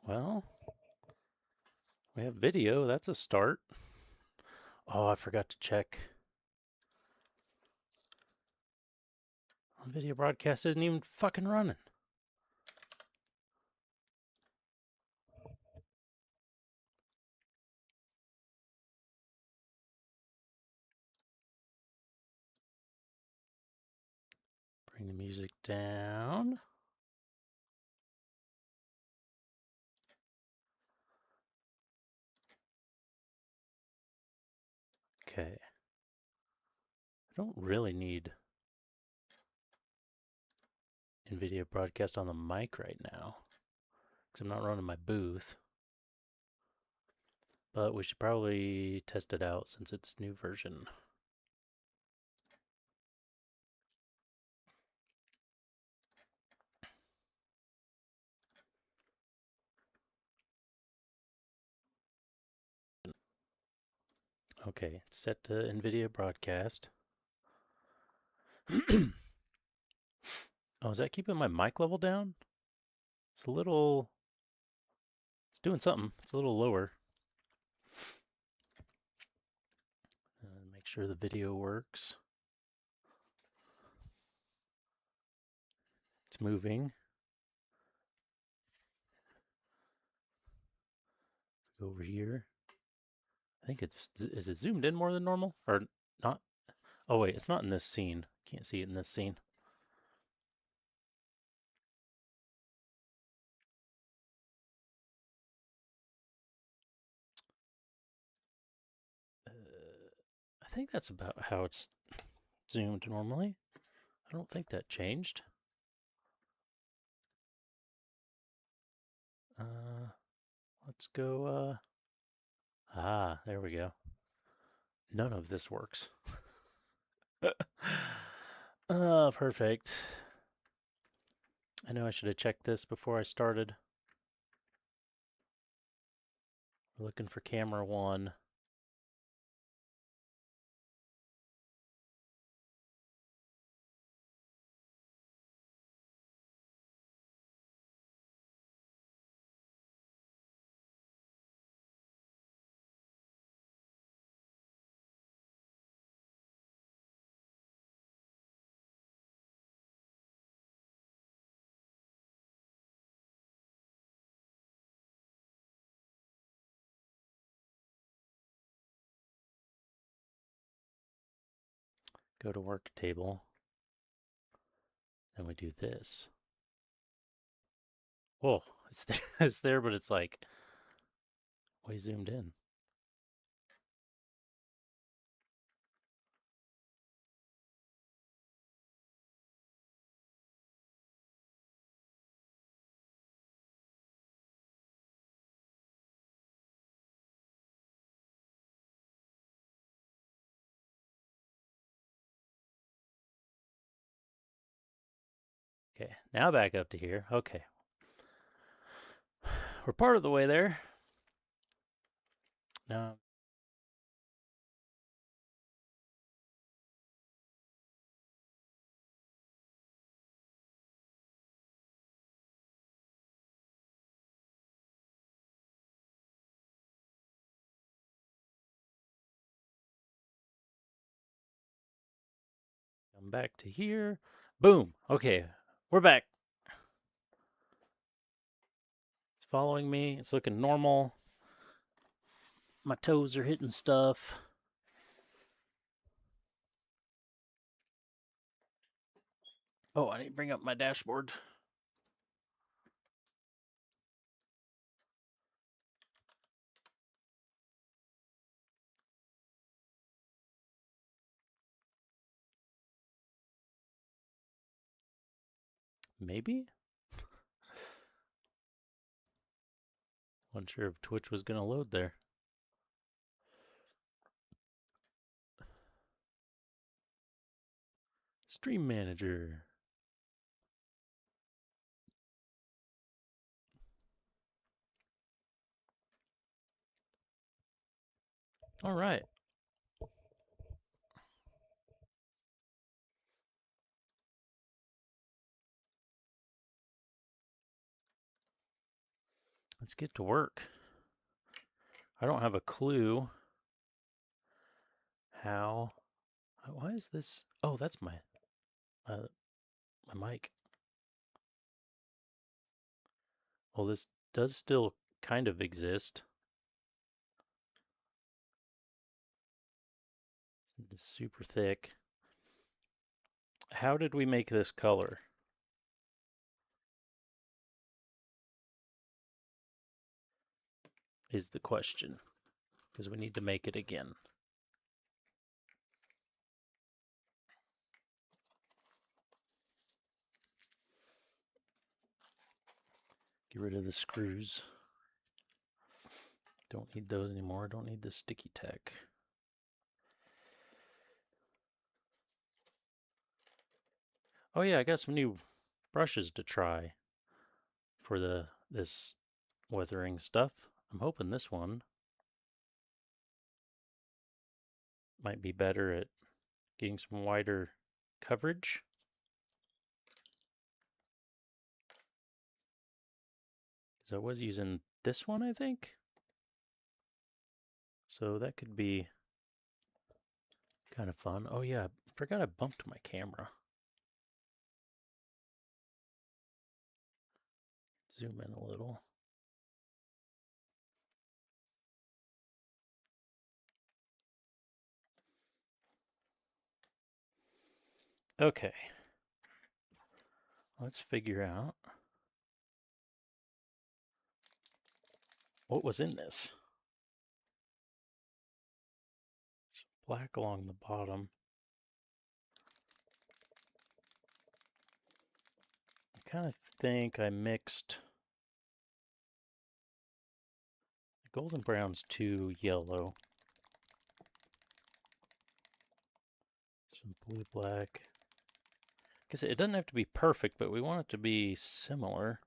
Well, we have video. That's a start. Oh, I forgot to check. Video broadcast isn't even fucking running. Bring the music down. Okay. I don't really need NVIDIA broadcast on the mic right now because I'm not running my booth. But we should probably test it out since it's new version. Okay, it's set to NVIDIA broadcast. Oh, is that keeping my mic level down? It's a little... It's doing something. It's a little lower. Make sure the video works. It's moving. Go over here. I think it's... Is it zoomed in more than normal? Or not? Oh, wait, it's not in this scene. Can't see it in this scene. I think that's about how it's zoomed normally. I don't think that changed. Let's go, there we go. None of this works. Perfect. I know I should have checked this before I started. We're looking for camera 1. Go to work table. Then we do this. Whoa, it's there, it's there, but it's like way zoomed in. Okay, now back up to here. Okay. We're part of the way there. Now come back to here. Boom. Okay, we're back. It's following me. It's looking normal. My toes are hitting stuff. Oh, I need to bring up my dashboard. Maybe? Wasn't sure if Twitch was going to load there. Stream Manager. All right. Let's get to work. I don't have a clue how. Why is this? Oh, that's my my mic. Well, this does still kind of exist. It's super thick. How did we make this color? Is the question. Because we need to make it again. Get rid of the screws. Don't need those anymore. Don't need the sticky tack. Oh yeah, I got some new brushes to try for this weathering stuff. I'm hoping this one might be better at getting some wider coverage. Because I was using this one, I think. So that could be kind of fun. Oh yeah, I forgot I bumped my camera. Zoom in a little. Okay. Let's figure out what was in this. Black along the bottom. I kind of think I mixed golden brown's too yellow. Some blue black. Because it doesn't have to be perfect, but we want it to be similar.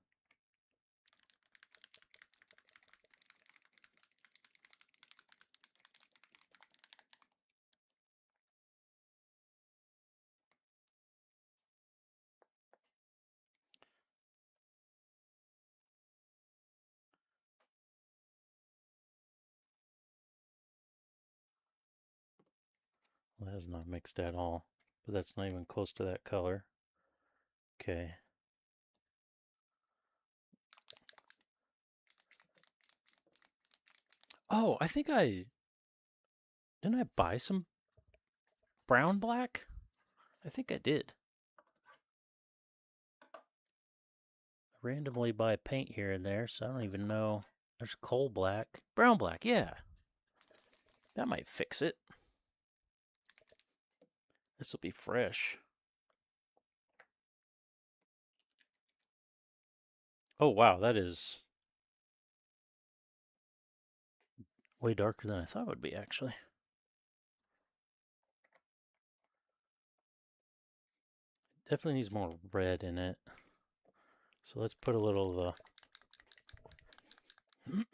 Well, that is not mixed at all, but that's not even close to that color. Okay. Oh, I think didn't I buy some brown black? I think I did. I randomly buy paint here and there, so I don't even know. There's coal black. Brown black, yeah. That might fix it. This will be fresh. Oh, wow, that is way darker than I thought it would be, actually. Definitely needs more red in it. So let's put a little of the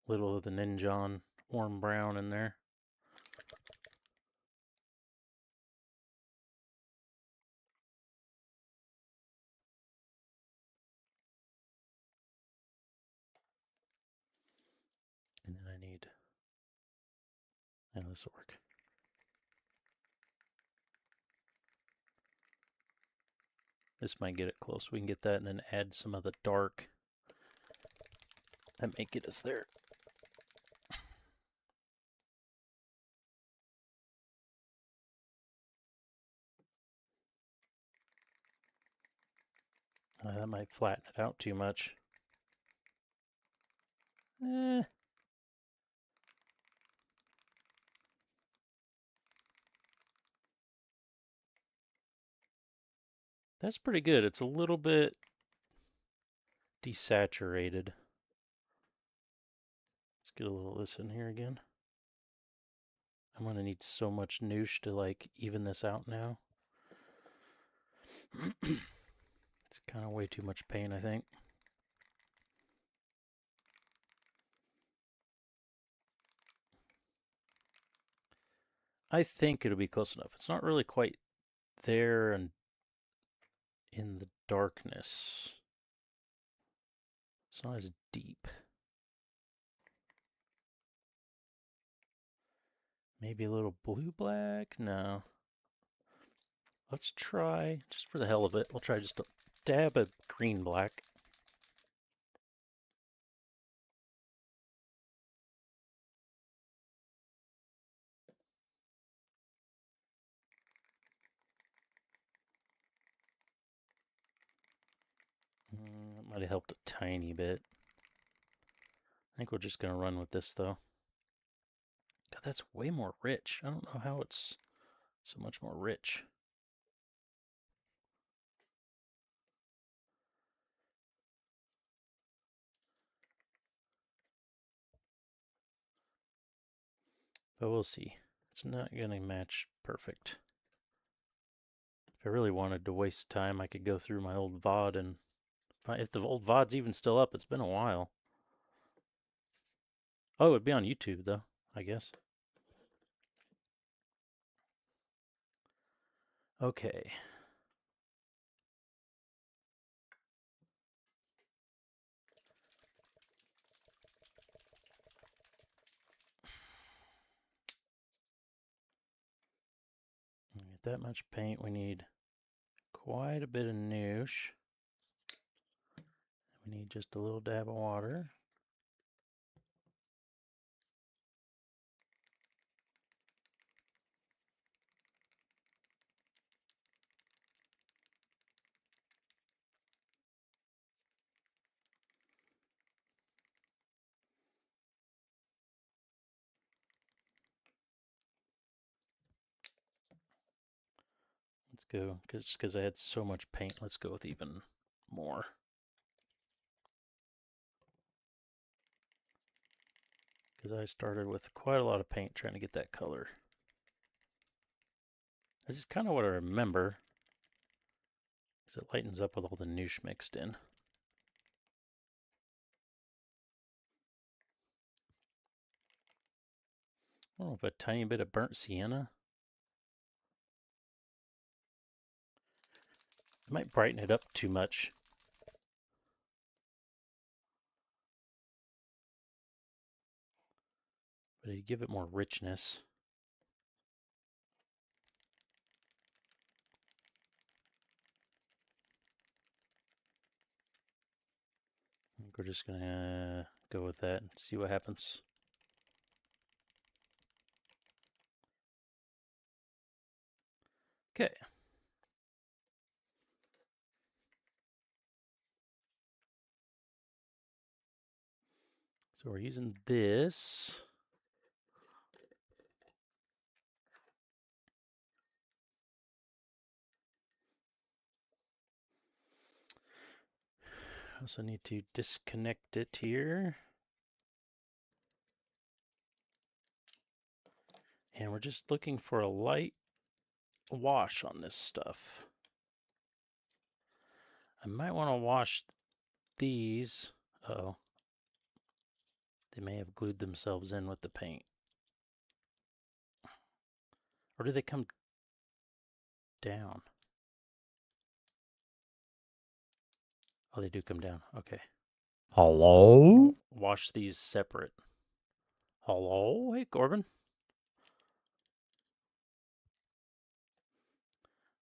little of the Ninjon warm brown in there. And then I need, and this will work. This might get it close. We can get that and then add some of the dark. That may get us there. That might flatten it out too much. That's pretty good. It's a little bit desaturated. Let's get a little of this in here again. I'm gonna need so much noosh to like even this out now. It's kind of way too much paint, I think. I think it'll be close enough. It's not really quite there and in the darkness. It's not as deep. Maybe a little blue-black? No. Let's try, just for the hell of it, we'll try just a dab of green-black. That might have helped a tiny bit. I think we're just going to run with this, though. God, that's way more rich. I don't know how it's so much more rich. But we'll see. It's not going to match perfect. If I really wanted to waste time, I could go through my old VOD and if the old VOD's even still up, it's been a while. Oh, it would be on YouTube, though, I guess. Okay. Get that much paint, we need quite a bit of noosh. We need just a little dab of water. Let's go, because I had so much paint, let's go with even more. Because I started with quite a lot of paint trying to get that color. This is kind of what I remember, because it lightens up with all the noosh mixed in. I don't know if a tiny bit of burnt sienna. It might brighten it up too much. But it'd give it more richness. I think we're just gonna go with that and see what happens. Okay. So we're using this. I also need to disconnect it here. And we're just looking for a light wash on this stuff. I might want to wash these. Uh-oh. They may have glued themselves in with the paint. Or do they come down? Oh, they do come down. Okay. Hello? Wash these separate. Hello? Hey, Corbin.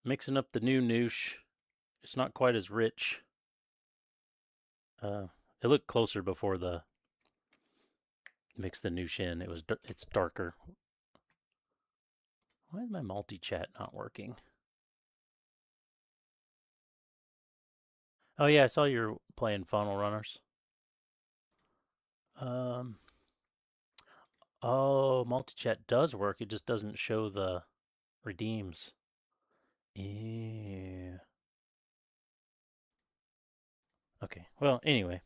Mixing up the new noosh. It's not quite as rich. It looked closer before the mix the noosh in. It's darker. Why is my multi-chat not working? Oh yeah, I saw you're playing Funnel Runners. Oh, multi-chat does work. It just doesn't show the redeems. Ew. Okay. Well, anyway.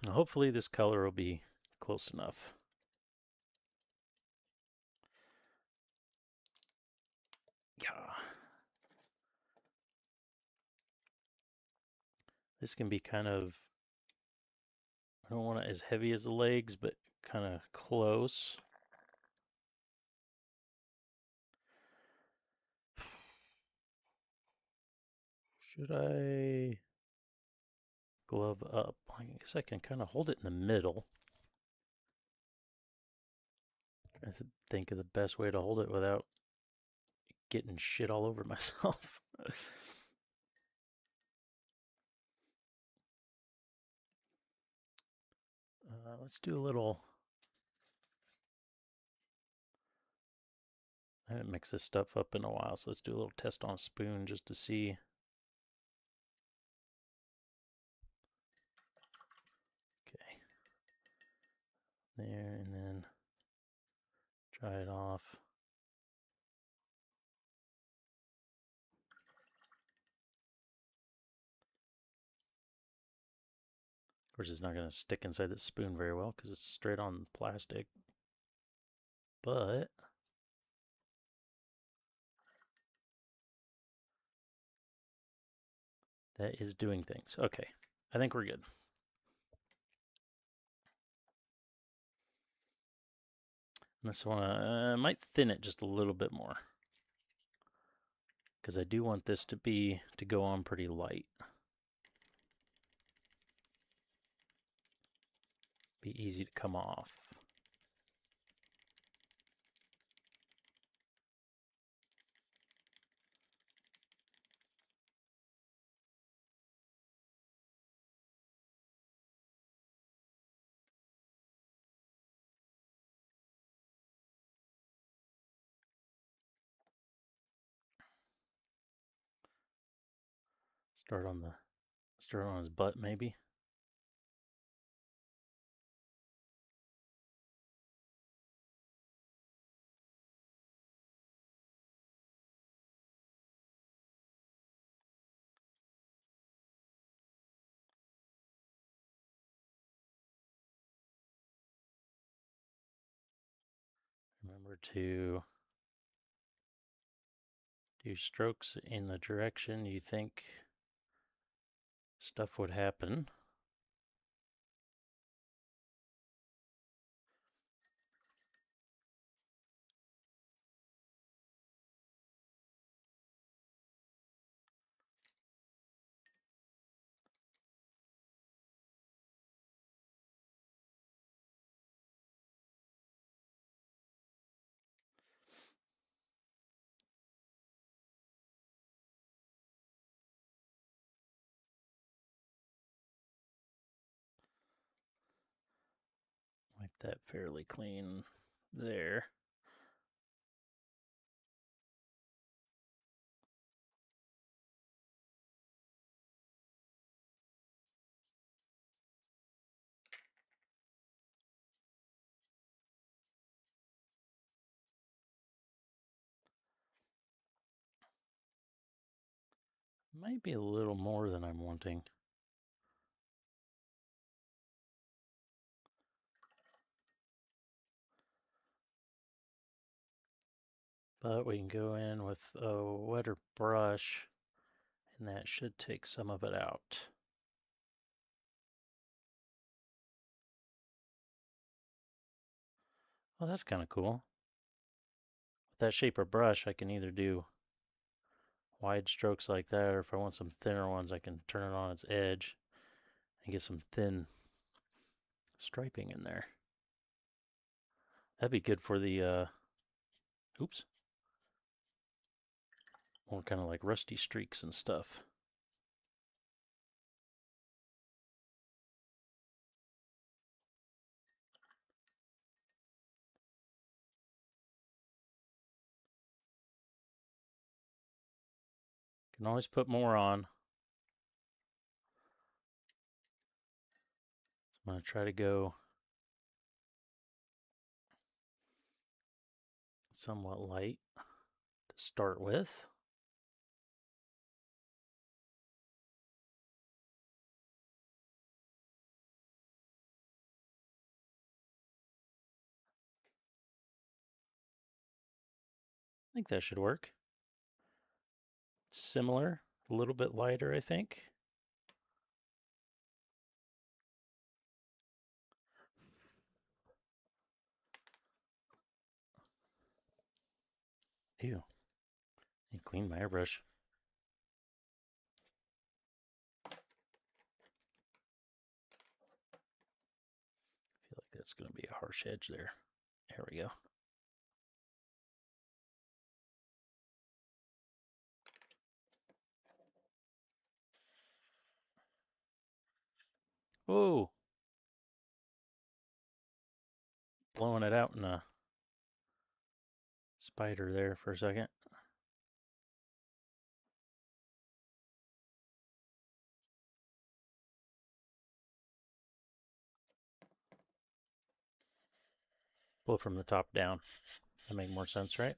Hopefully this color will be close enough. Yeah. This can be kind of, I don't want it as heavy as the legs, but kind of close. Should I glove up? I guess I can kind of hold it in the middle. I think of the best way to hold it without getting shit all over myself. Let's do a little. I haven't mixed this stuff up in a while, so let's do a little test on a spoon just to see. Okay. There, and then dry it off. Of course, it's not going to stick inside the spoon very well because it's straight on plastic. But that is doing things. Okay, I think we're good. This one, I might thin it just a little bit more because I do want this to go on pretty light. Be easy to come off. Start on his butt maybe. Remember to do strokes in the direction you think stuff would happen. Wipe that fairly clean there. Might be a little more than I'm wanting. But we can go in with a wetter brush and that should take some of it out. Well, that's kind of cool. With that shape of brush, I can either do wide strokes like that, or if I want some thinner ones, I can turn it on its edge and get some thin striping in there. That'd be good for the, oops, more kind of like rusty streaks and stuff. Can always put more on. So I'm going to try to go somewhat light to start with. I think that should work. Similar, a little bit lighter, I think. Ew. I cleaned my airbrush. that's going to be a harsh edge there. There we go. Whoa! Blowing it out in a spider there for a second. Blow from the top down. That make more sense, right?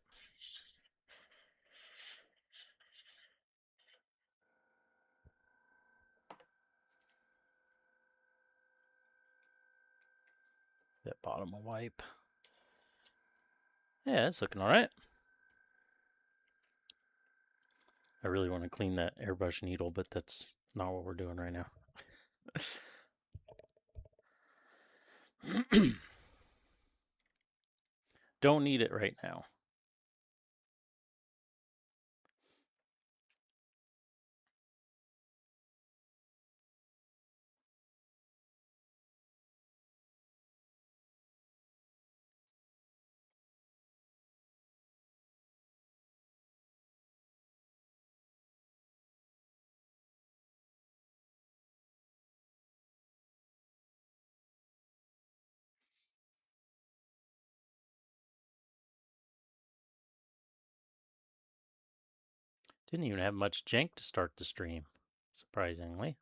That bottom will wipe. Yeah, it's looking all right. I really want to clean that airbrush needle, but that's not what we're doing right now. Don't need it right now. Didn't even have much jank to start the stream, surprisingly.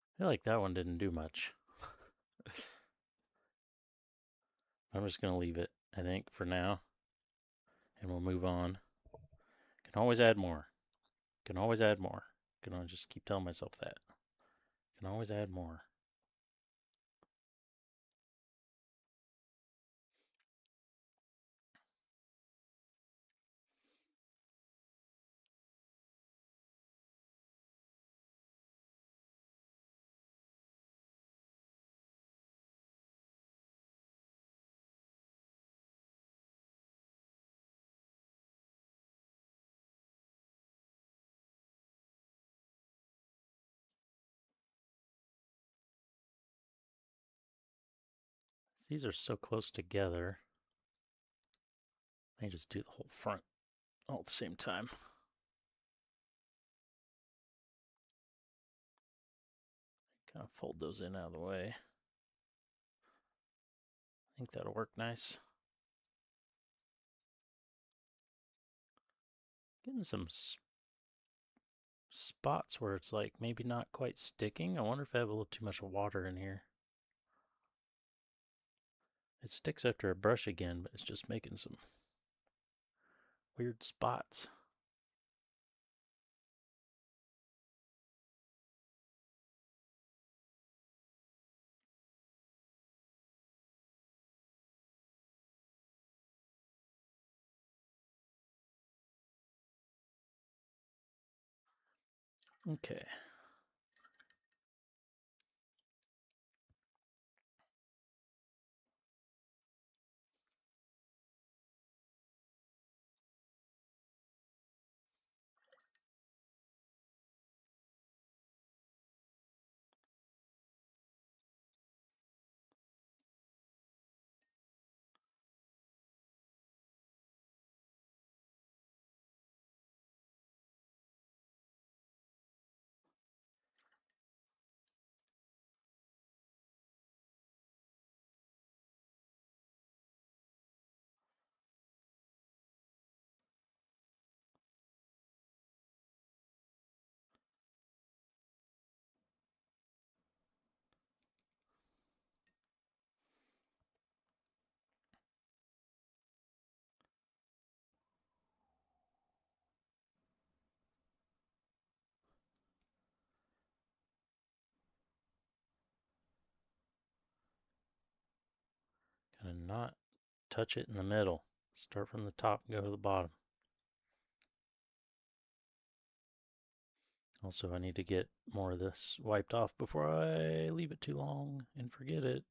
I feel like that one didn't do much. I'm just going to leave it, I think, for now. And we'll move on. Can always add more. Can always add more. Can I just keep telling myself that. Can always add more. These are so close together. I just do the whole front all at the same time. Kind of fold those in out of the way. I think that'll work nice. Getting some spots where it's like maybe not quite sticking. I wonder if I have a little too much water in here. It sticks after a brush again, but it's just making some weird spots. Okay. and not touch it in the middle. Start from the top and go to the bottom. Also, I need to get more of this wiped off before I leave it too long and forget it.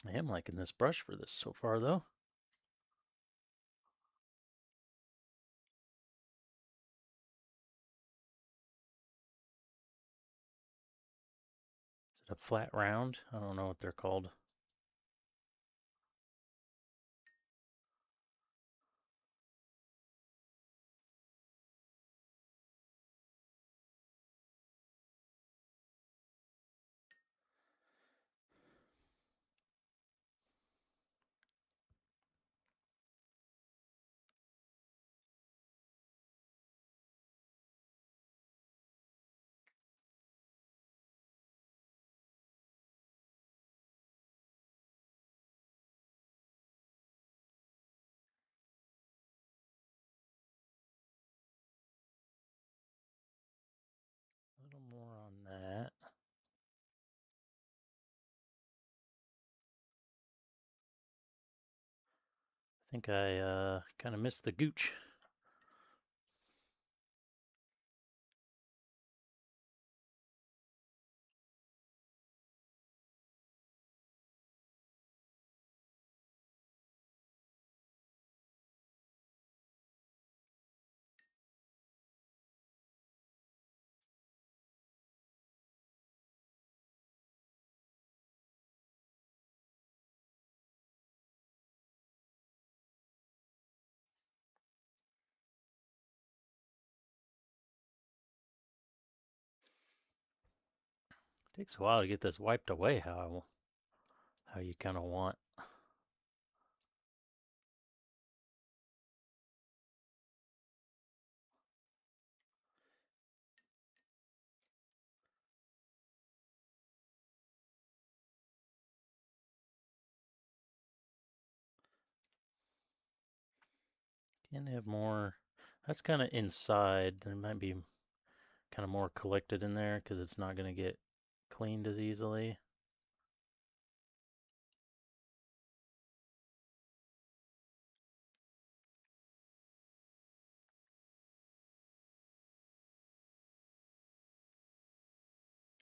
I am liking this brush for this so far, though. Is it a flat round? I don't know what they're called. A little more on that. I think I kind of missed the gooch. Takes a while to get this wiped away how you kind of want. Can have more. That's kind of inside. There might be kind of more collected in there because it's not going to get cleaned as easily.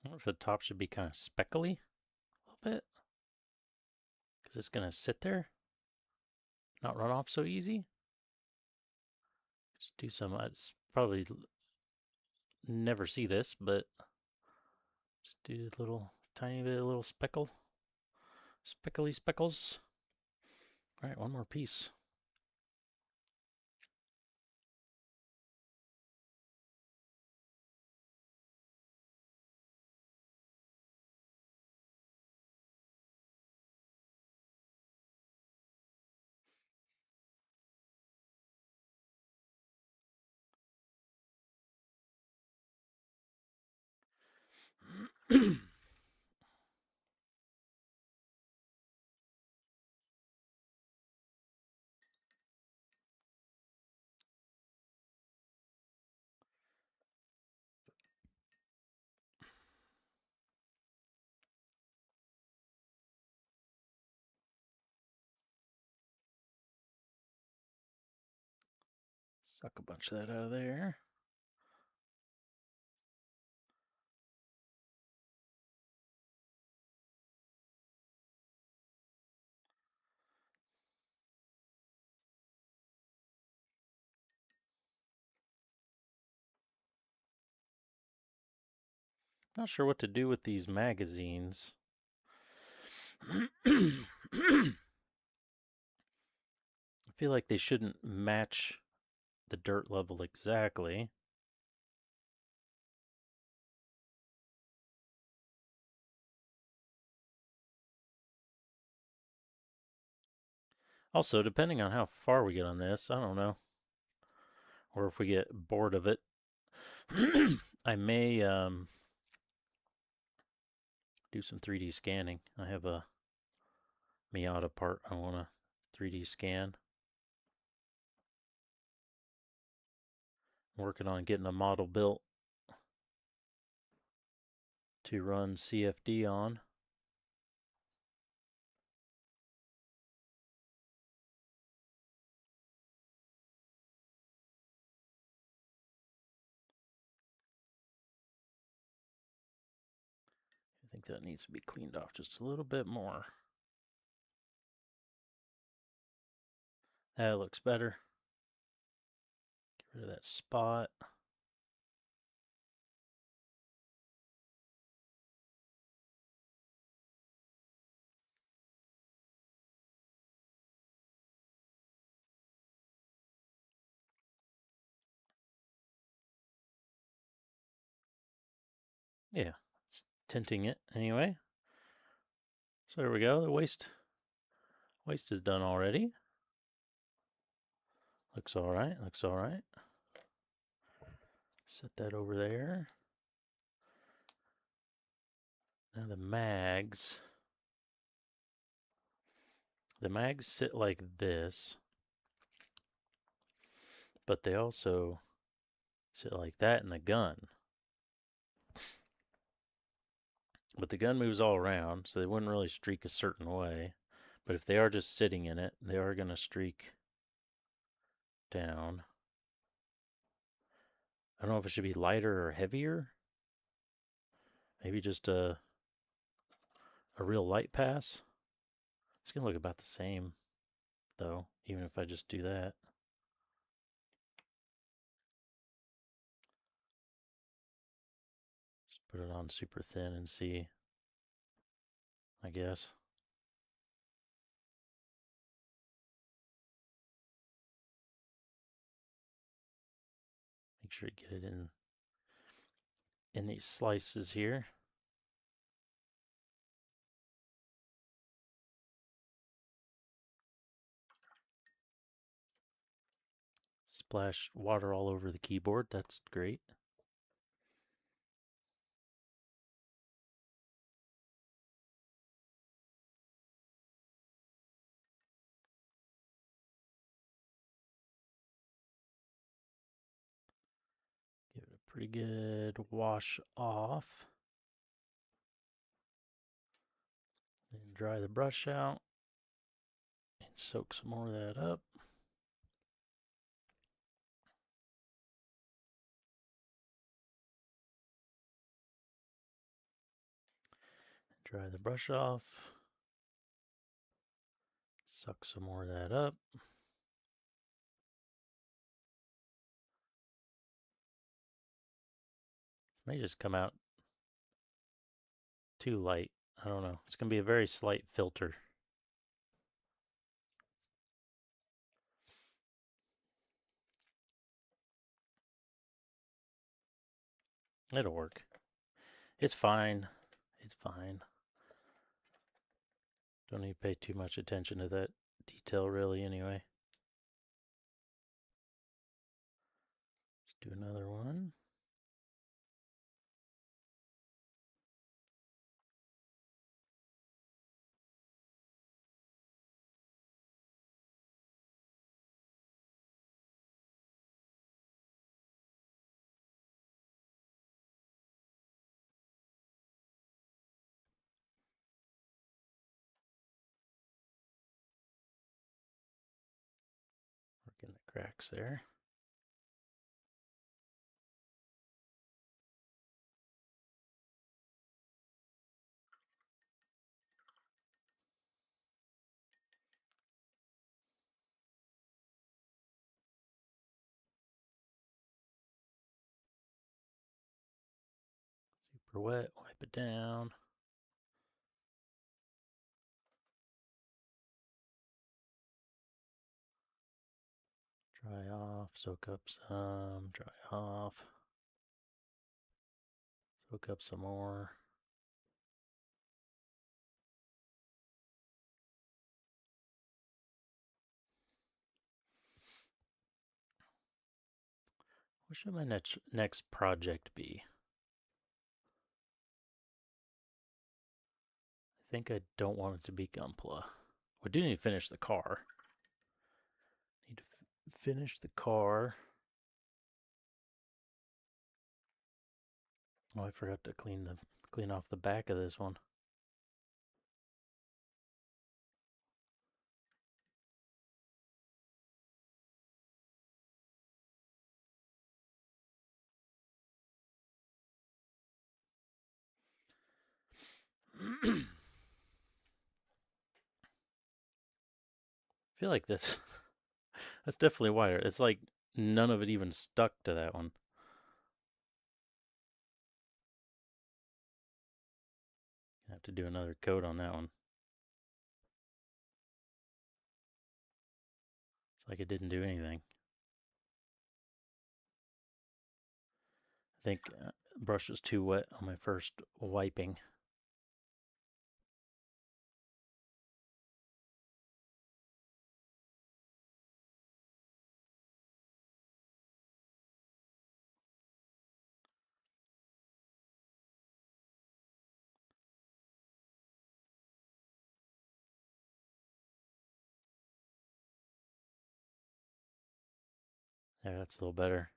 I wonder if the top should be kind of speckly a little bit because it's going to sit there, not run off so easy. Just do some, I just probably never see this, but just do a little tiny bit, a little speckly speckles. All right, one more piece. Suck a bunch of that out of there. Not sure what to do with these magazines. I feel like they shouldn't match the dirt level exactly. Also, depending on how far we get on this, I don't know. Or if we get bored of it, I may do some 3D scanning. I have a Miata part I want to 3D scan. working on getting a model built to run CFD on. I think that needs to be cleaned off just a little bit more. That looks better. Get rid of that spot. Yeah, it's tinting it anyway. So there we go. The waist is done already. Looks all right. Looks all right. Set that over there. Now the mags. The mags sit like this, but they also sit like that in the gun. But the gun moves all around, so they wouldn't really streak a certain way. But if they are just sitting in it, they are going to streak down. I don't know if it should be lighter or heavier. Maybe just a real light pass. It's going to look about the same, though, even if I just do that. Just put it on super thin and see, I guess. Make sure to get it in these slices here. Splash water all over the keyboard. That's great. Give it a pretty good wash off. Then dry the brush out and soak some more of that up. Dry the brush off. Suck some more of that up. It may just come out too light. I don't know. It's going to be a very slight filter. It'll work. It's fine. It's fine. Don't need to pay too much attention to that detail really anyway. Let's do another one. Working the cracks there. Super wet, wipe it down. Dry off, soak up some, dry off. Soak up some more. What should my next project be? I think I don't want it to be Gunpla. We do need to finish the car. Need to finish the car. Oh, I forgot to clean off the back of this one. I feel like this. That's definitely wider. It's like none of it even stuck to that one. I have to do another coat on that one. It's like it didn't do anything. I think the brush was too wet on my first wiping. There, that's a little better.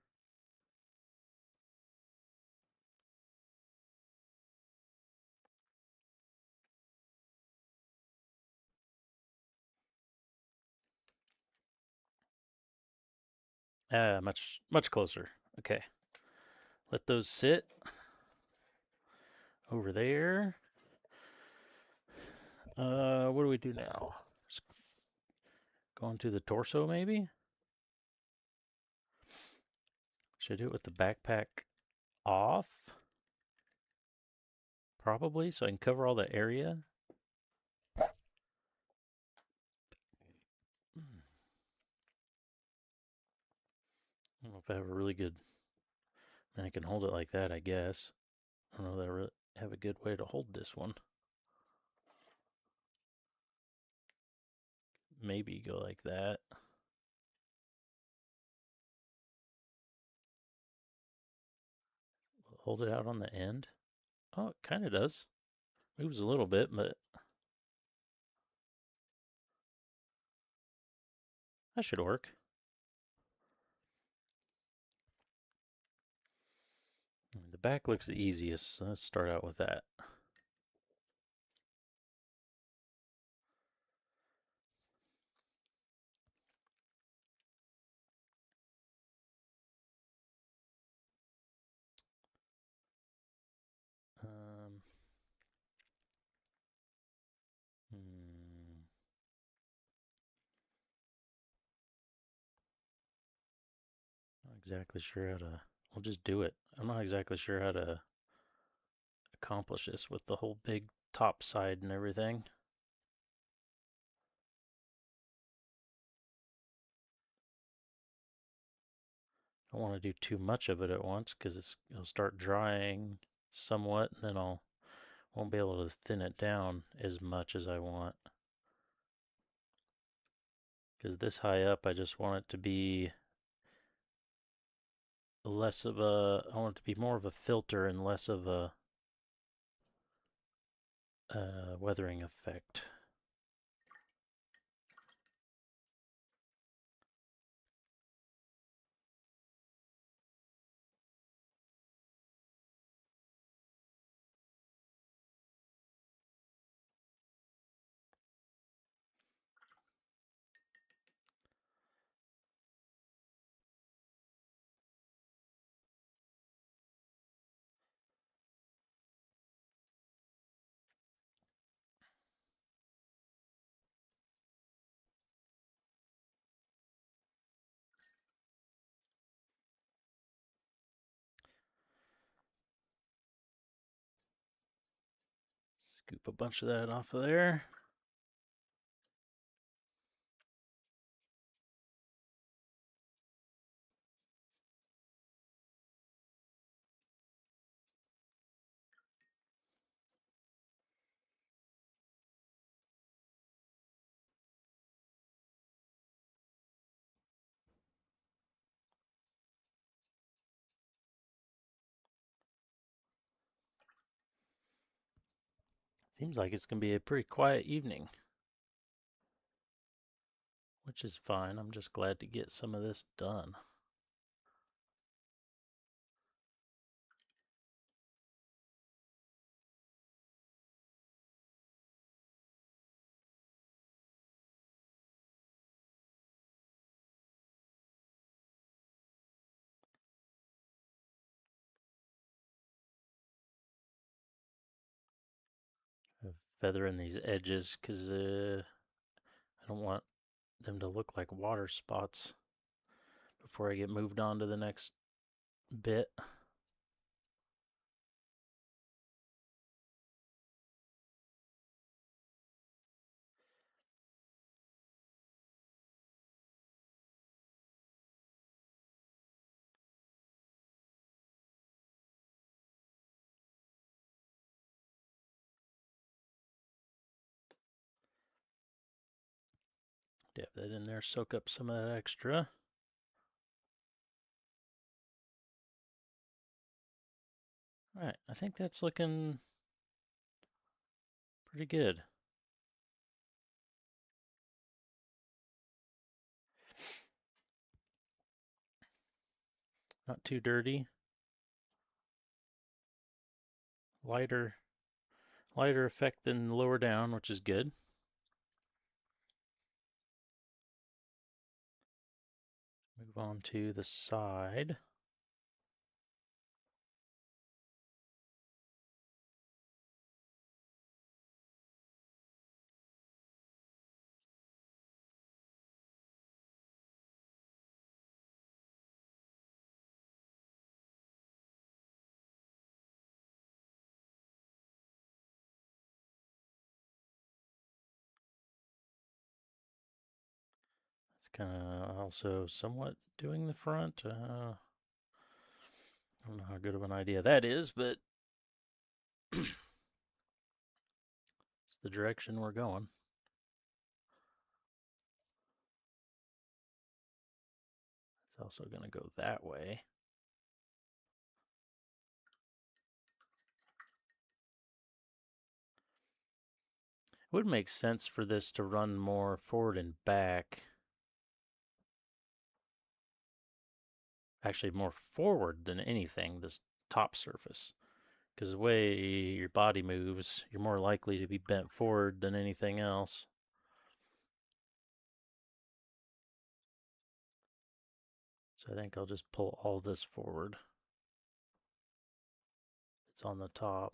Much closer. Okay. Let those sit over there. What do we do now? Just go into the torso, maybe? Should I do it with the backpack off? Probably, so I can cover all the area. I don't know if I have a really good. I can hold it like that, I guess. I don't know that I really have a good way to hold this one. Maybe go like that. Hold it out on the end. Oh, it kind of does. Moves a little bit, but that should work. The back looks the easiest, so let's start out with that. Um, hmm, not exactly sure how to. I'll just do it. I'm not exactly sure how to accomplish this with the whole big top side and everything. I don't want to do too much of it at once because it'll start drying somewhat, and then won't be able to thin it down as much as I want. Because this high up, I just want it to be less of a. I want it to be more of a filter and less of a weathering effect. Scoop a bunch of that off of there. Seems like it's going to be a pretty quiet evening, which is fine. I'm just glad to get some of this done. feathering these edges because I don't want them to look like water spots before I get moved on to the next bit. Dab that in there, soak up some of that extra. All right, I think that's looking pretty good. Not too dirty. Lighter effect than lower down, which is good. Move on to the side. It's kind of also somewhat doing the front. I don't know how good of an idea that is, but it's the direction we're going. It's also going to go that way. It would make sense for this to run more forward and back. Actually, more forward than anything, this top surface. Because the way your body moves, you're more likely to be bent forward than anything else. So I think I'll just pull all this forward. It's on the top.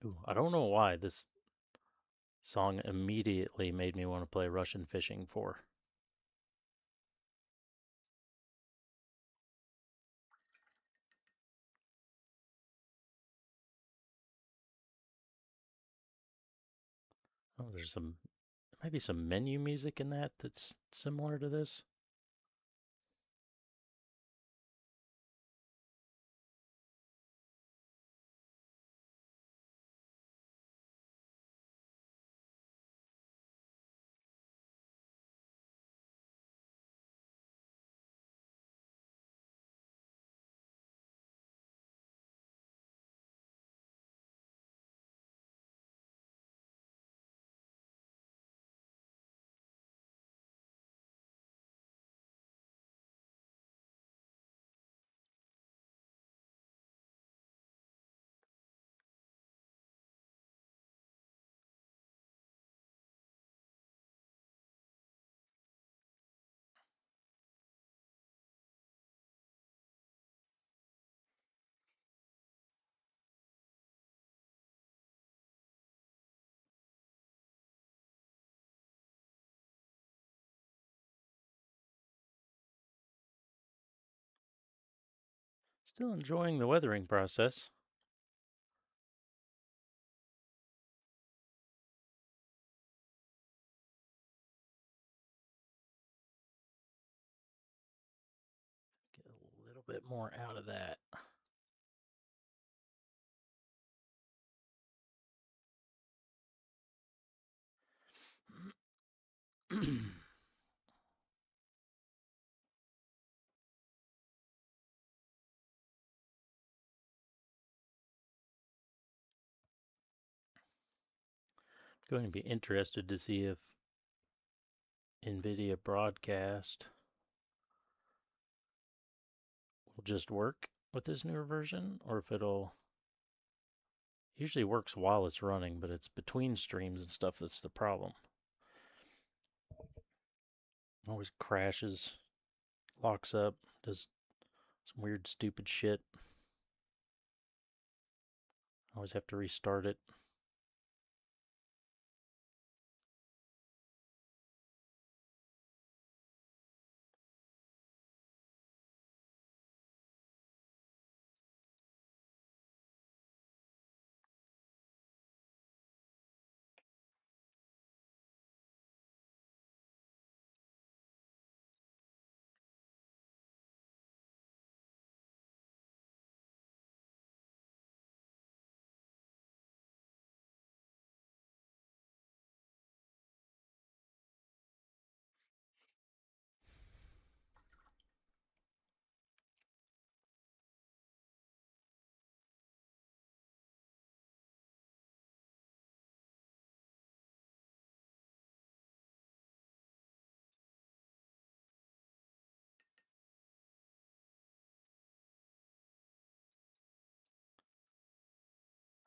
Ooh, I don't know why this song immediately made me want to play Russian Fishing 4. Oh, there's maybe some menu music in that that's similar to this. Still enjoying the weathering process. Get a little bit more out of that. Going to be interested to see if NVIDIA Broadcast will just work with this newer version or if it'll Usually works while it's running, but it's between streams and stuff that's the problem. Always crashes, locks up, does some weird stupid shit. Always have to restart it.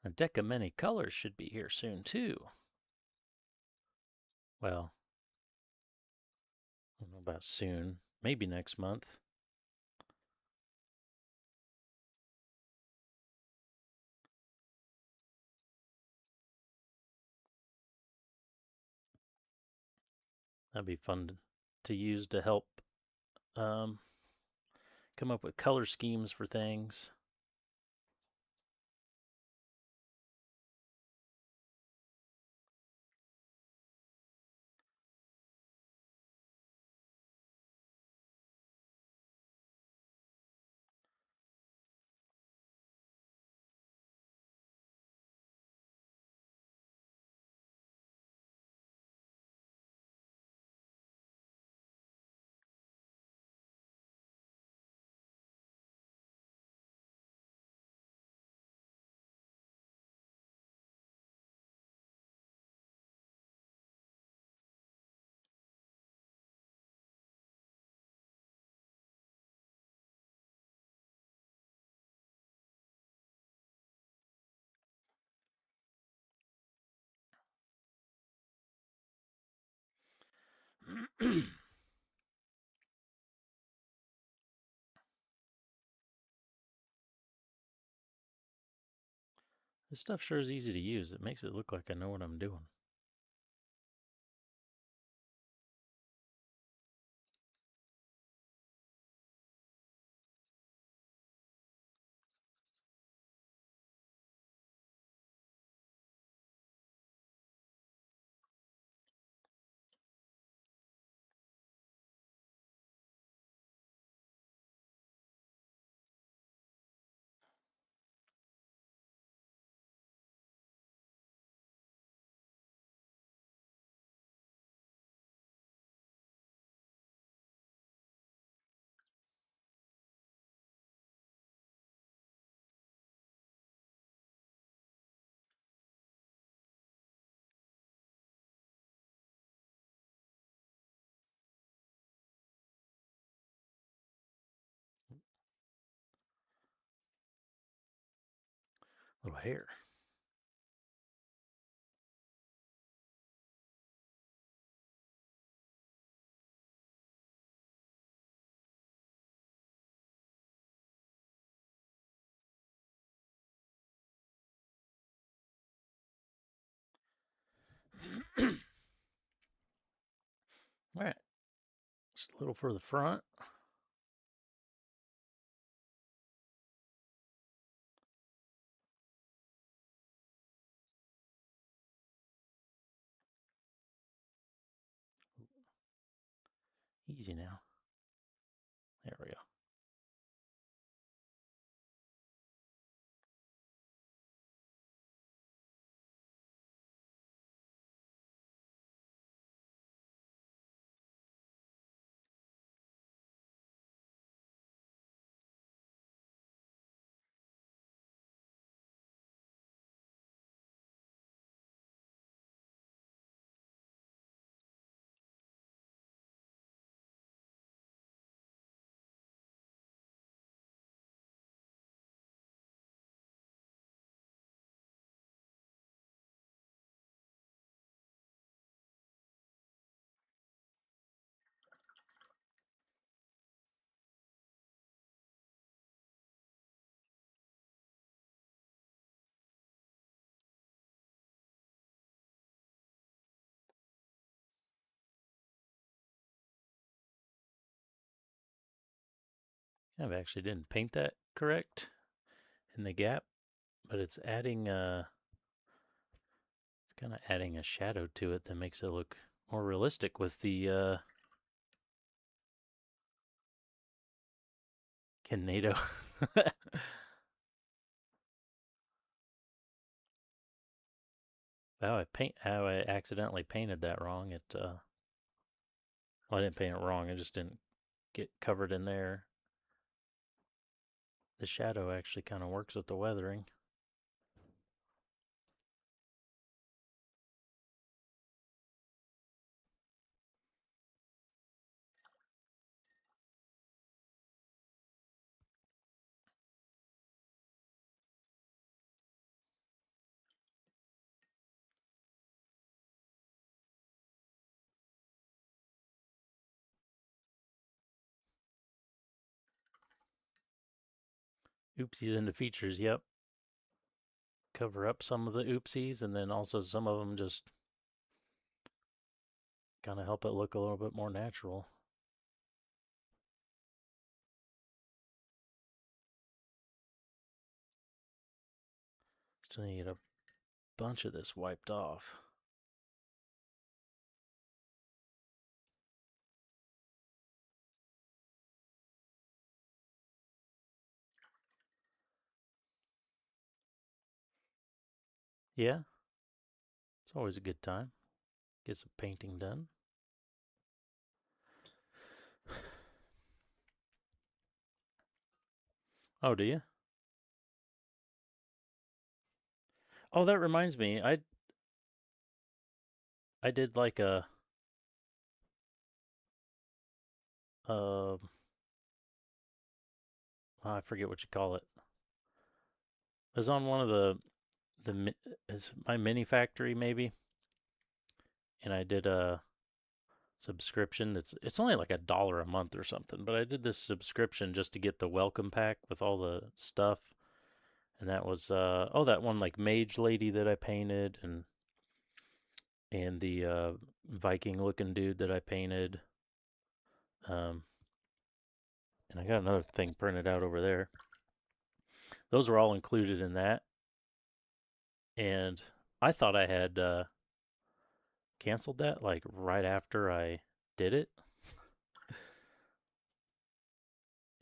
A deck of many colors should be here soon, too. Well, I don't know about soon. Maybe next month. That'd be fun to use to help um, come up with color schemes for things. This stuff sure is easy to use. It makes it look like I know what I'm doing. Little hair. All right, just a little for the front. Easy now. There we go. I actually didn't paint that correct in the gap, but it's adding it's kind of adding a shadow to it that makes it look more realistic with the Canado. How I accidentally painted that wrong. Well, I didn't paint it wrong. I just didn't get covered in there. The shadow actually kind of works with the weathering. Oopsies into features, yep. Cover up some of the oopsies, and then also some of them just kind of help it look a little bit more natural. Still need a bunch of this wiped off. Yeah, it's always a good time. Get some painting done. Oh, do you? Oh, that reminds me. I did like uh I forget what you call it. It was on one of the is my mini factory maybe, and I did a subscription. It's only like $1 a month or something, but I did this subscription just to get the welcome pack with all the stuff. And that was that one like mage lady that I painted, and the Viking looking dude that I painted. Um, and I got another thing printed out over there. Those were all included in that. And I thought I had canceled that like right after I did it.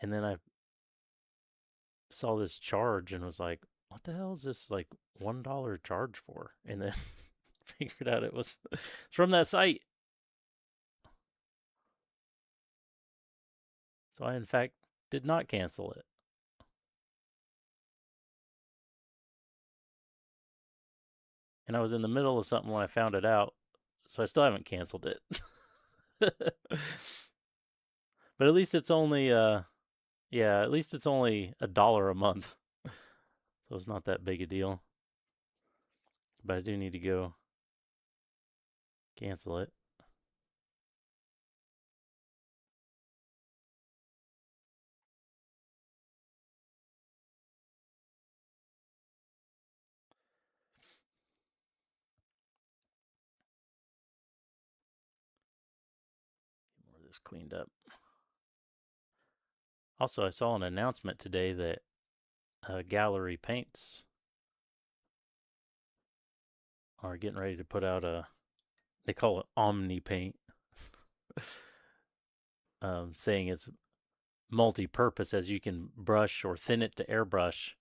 And then I saw this charge and was like, what the hell is this like $1 charge for? And then figured out it's from that site. So I in fact did not cancel it. And I was in the middle of something when I found it out, so I still haven't canceled it. But at least it's only yeah, at least it's only $1 a month. So it's not that big a deal. But I do need to go cancel it. Get more of this cleaned up. Also, I saw an announcement today that Gallery Paints are getting ready to put out they call it Omni Paint, saying it's multi-purpose as you can brush or thin it to airbrush.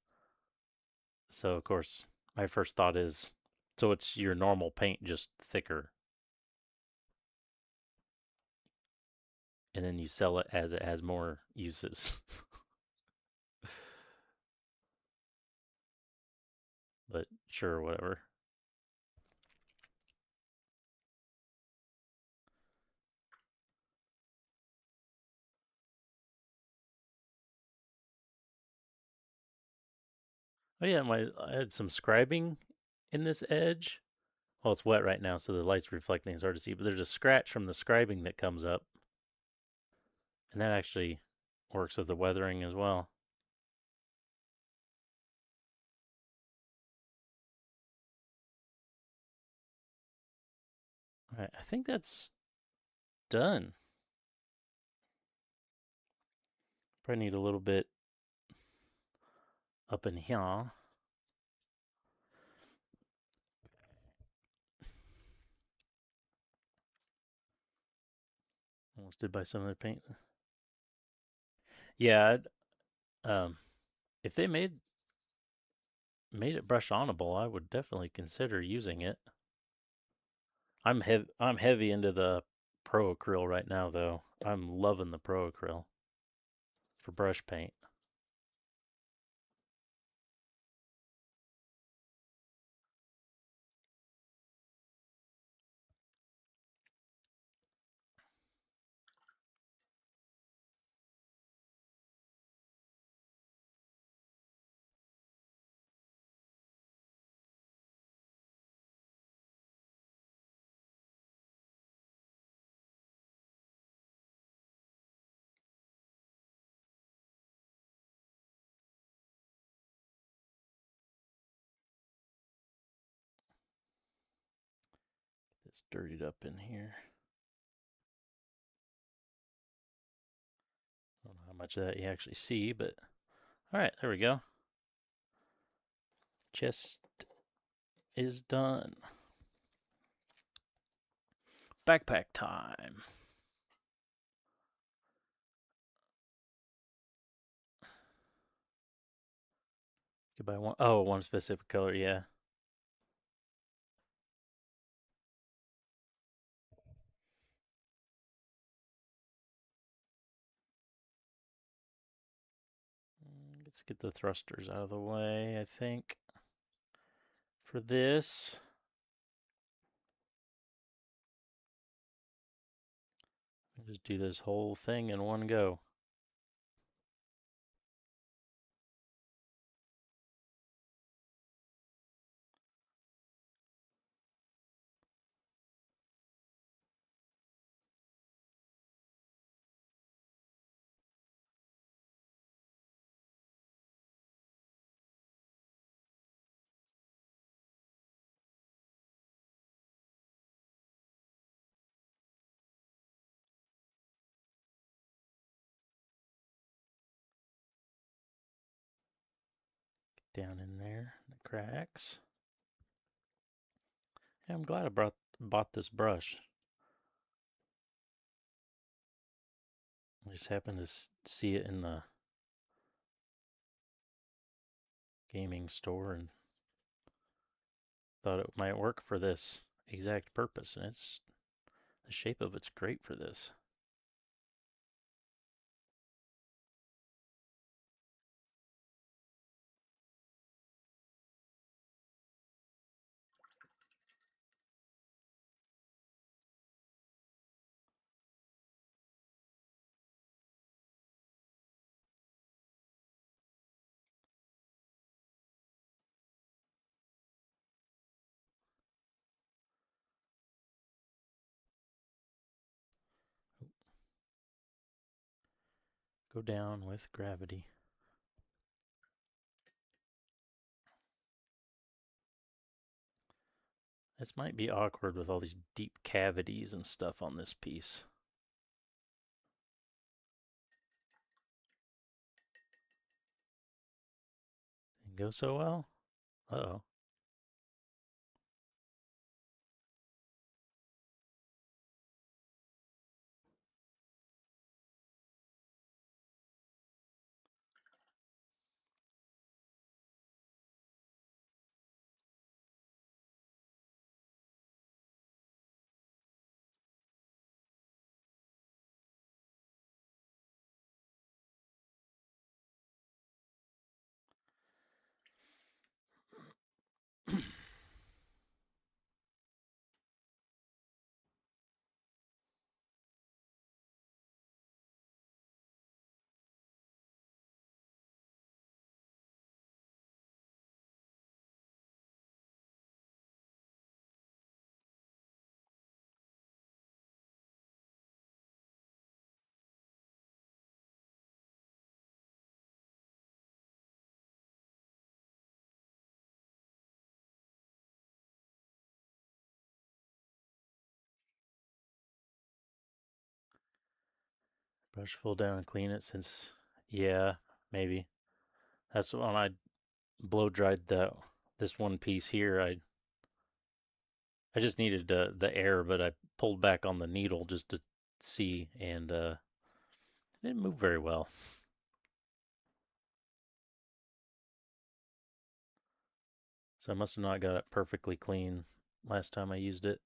So of course, my first thought is, so it's your normal paint just thicker, and then you sell it as it has more uses. But sure, whatever. Oh yeah, I had some scribing in this edge. Well, it's wet right now, so the light's reflecting. It's hard to see, but there's a scratch from the scribing that comes up, and that actually works with the weathering as well. All right, I think that's done. Probably need a little bit up in here. Almost did buy some of the paint. Yeah, if they made it brush onable, I would definitely consider using it. I'm heavy into the Pro Acryl right now, though. I'm loving the Pro Acryl for brush paint. Get this dirtied up in here. I don't know how much of that you actually see, but all right, there we go. Chest is done. Backpack time. Could buy one. Oh, one specific color, yeah. Let's get the thrusters out of the way, I think. For this, I'll just do this whole thing in one go. Down in there, the cracks. Yeah, I'm glad I bought this brush. I just happened to see it in the gaming store and thought it might work for this exact purpose, and the shape of it's great for this. Go down with gravity. This might be awkward with all these deep cavities and stuff on this piece. Didn't go so well? Uh-oh. Brush full down and clean it since Yeah, maybe. That's when I blow dried this one piece here. I just needed the air, but I pulled back on the needle just to see, and it didn't move very well. So I must have not got it perfectly clean last time I used it.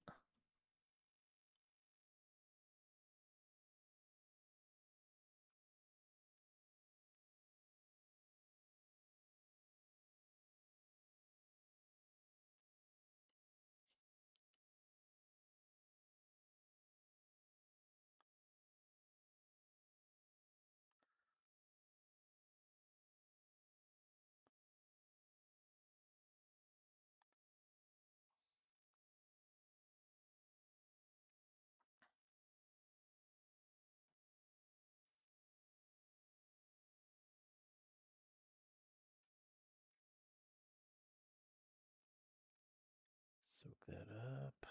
Soak that up.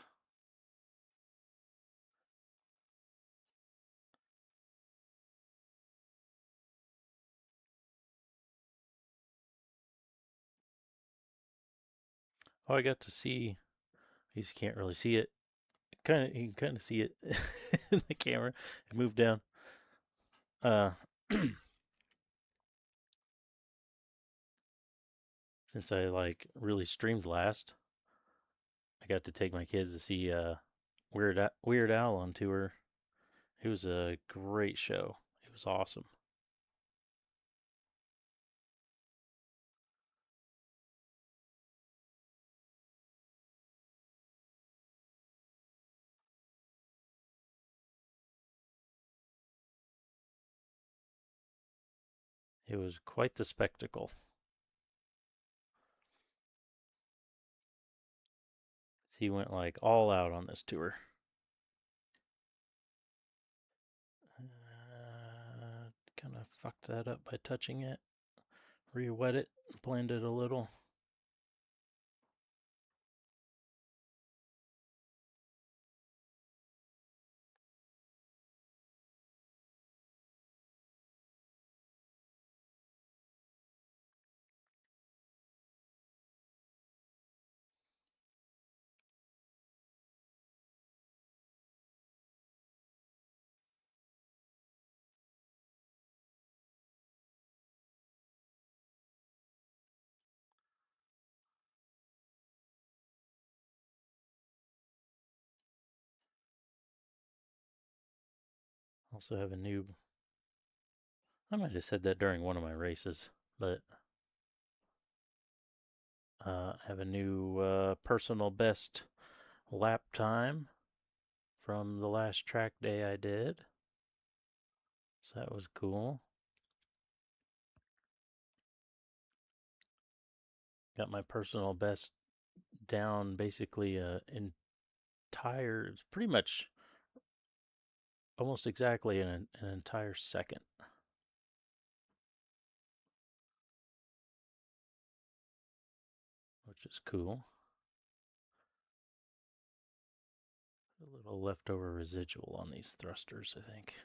Oh, I got to see. You can't really see it. You can kind of see it in the camera. It moved down. Uh, since I like really streamed last, I got to take my kids to see Weird Al on tour. It was a great show. It was awesome. It was quite the spectacle. He went like all out on this tour. Kind of fucked that up by touching it. Re-wet it, blend it a little. Also have a new. I might have said that during one of my races, but I have a new personal best lap time from the last track day I did. So that was cool. Got my personal best down basically entire, pretty much almost exactly an entire second, which is cool. A little leftover residual on these thrusters, I think.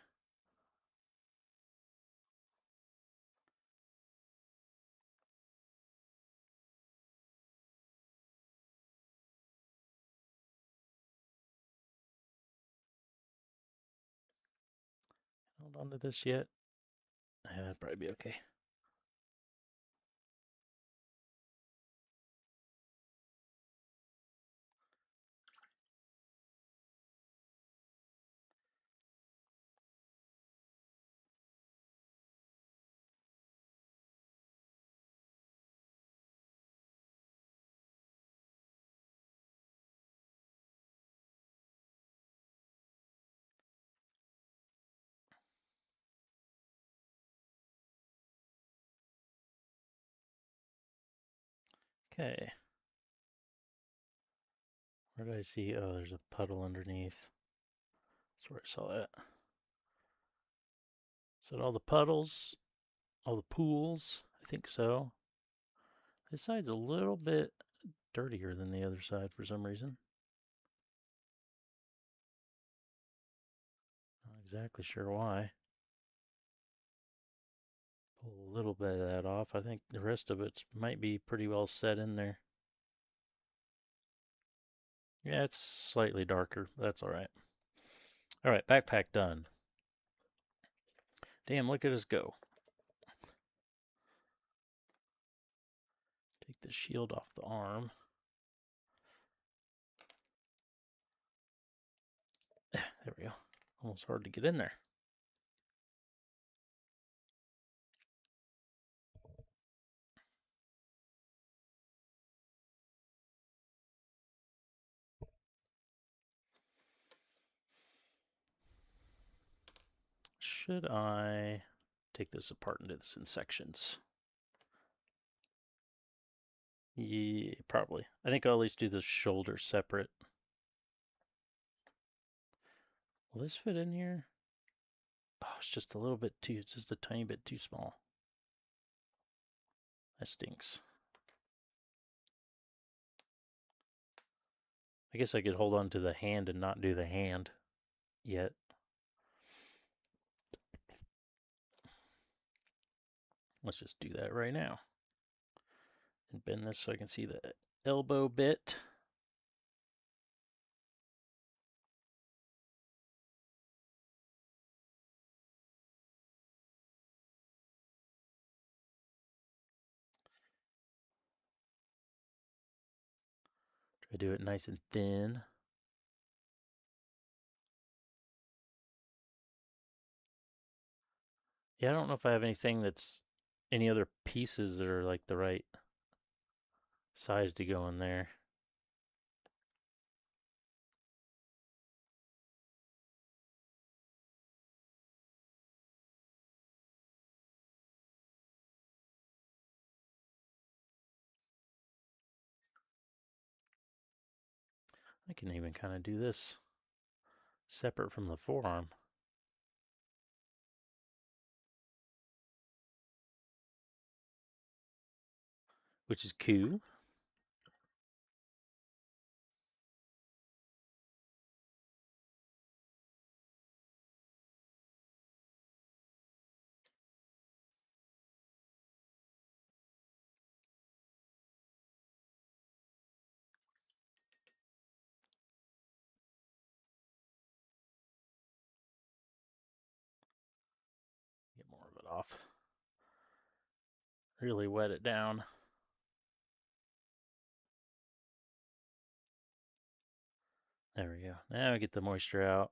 Hold on to this yet. Yeah, it'd probably be okay. Okay. Where did I see? Oh, there's a puddle underneath. That's where I saw that. So all the puddles, all the pools, I think so. This side's a little bit dirtier than the other side for some reason. Not exactly sure why. Pull a little bit of that off. I think the rest of it might be pretty well set in there. Yeah, it's slightly darker. But that's all right. All right, backpack done. Damn, look at us go. Take the shield off the arm. There we go. Almost hard to get in there. Should I take this apart into this in sections? Yeah, probably. I think I'll at least do the shoulder separate. Will this fit in here? Oh, it's just a little bit too, it's just a tiny bit too small. That stinks. I guess I could hold on to the hand and not do the hand yet. Let's just do that right now. And bend this so I can see the elbow bit. Try to do it nice and thin. Yeah, I don't know if I have anything that's any other pieces that are like the right size to go in there. I can even kind of do this separate from the forearm, which is cool. Get more of it off. Really wet it down. There we go. Now we get the moisture out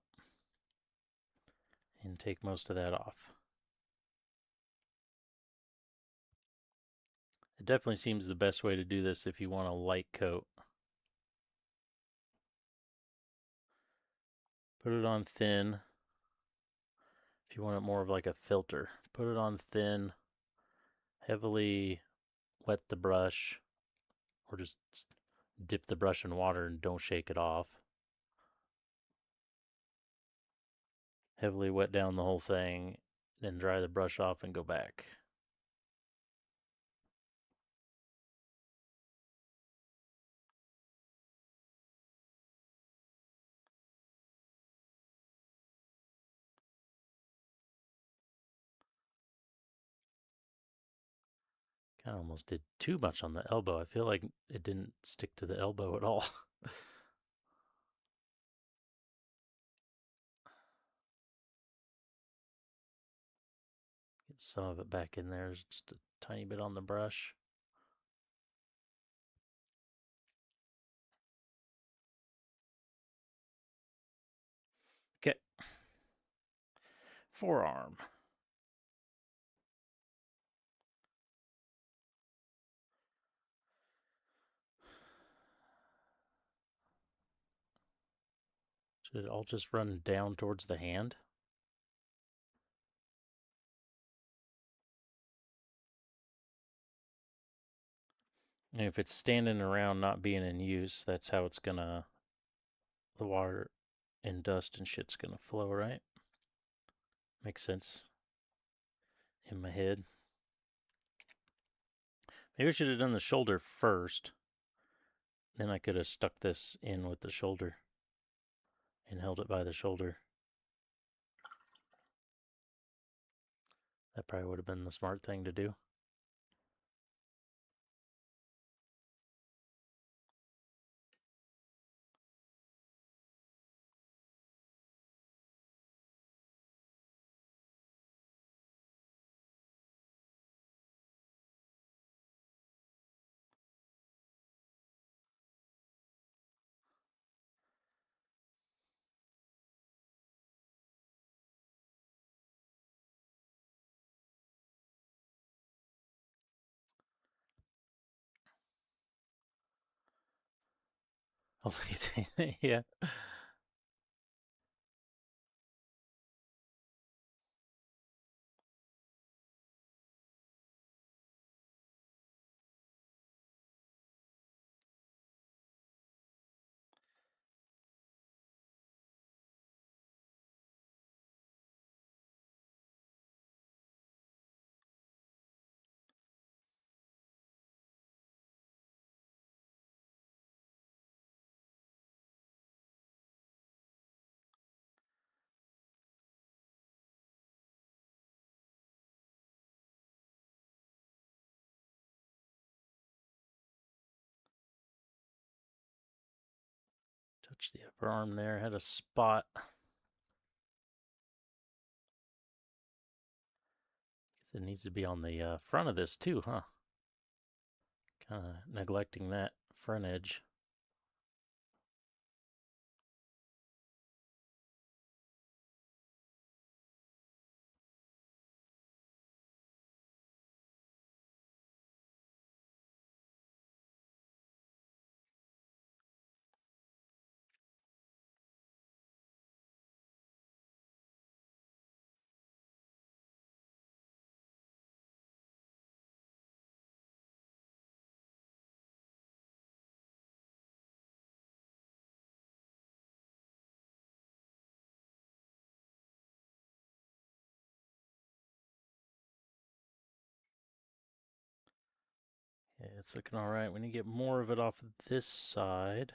and take most of that off. It definitely seems the best way to do this if you want a light coat. Put it on thin. If you want it more of like a filter, put it on thin, heavily wet the brush, or just dip the brush in water and don't shake it off. Heavily wet down the whole thing, then dry the brush off and go back. Kind of almost did too much on the elbow. I feel like it didn't stick to the elbow at all. Get some of it back in there, just a tiny bit on the brush. Okay. Forearm. Should it all just run down towards the hand? And if it's standing around not being in use, that's how it's gonna, the water and dust and shit's gonna flow, right? Makes sense in my head. Maybe I should have done the shoulder first. Then I could have stuck this in with the shoulder and held it by the shoulder. That probably would have been the smart thing to do. Yeah. Touch the upper arm there, had a spot. Guess it needs to be on the front of this too, huh? Kind of neglecting that front edge. Yeah, it's looking all right. We need to get more of it off this side.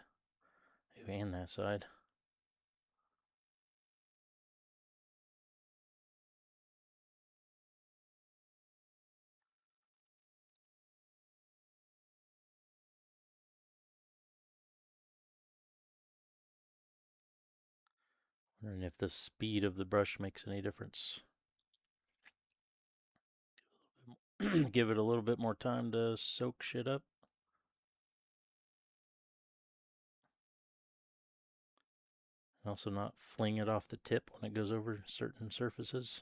And that side. Wondering if the speed of the brush makes any difference. Give it a little bit more time to soak shit up. And also not fling it off the tip when it goes over certain surfaces.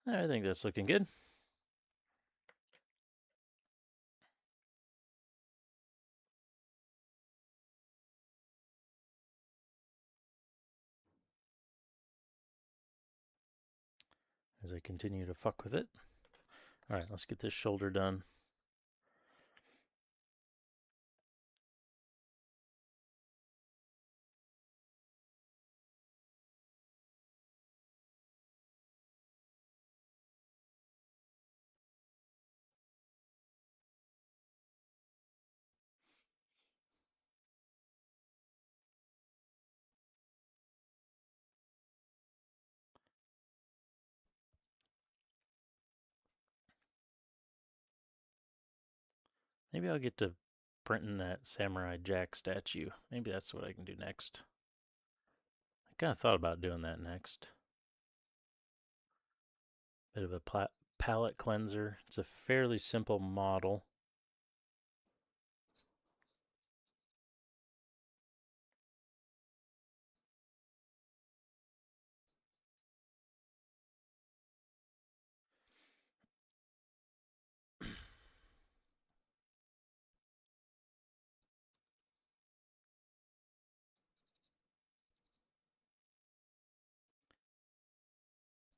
I think that's looking good. As I continue to fuck with it. All right, let's get this shoulder done. Maybe I'll get to printing that Samurai Jack statue. Maybe that's what I can do next. I kind of thought about doing that next. Bit of a palette cleanser. It's a fairly simple model.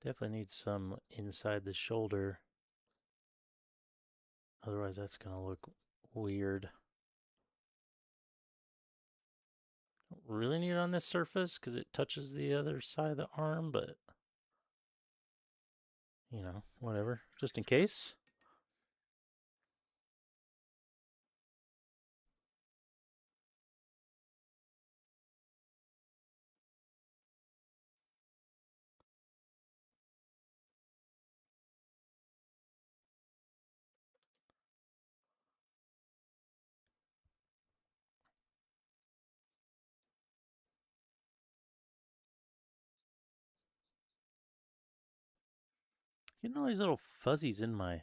Definitely need some inside the shoulder. Otherwise, that's going to look weird. Don't really need it on this surface because it touches the other side of the arm, but you know, whatever. Just in case. Getting all these little fuzzies in my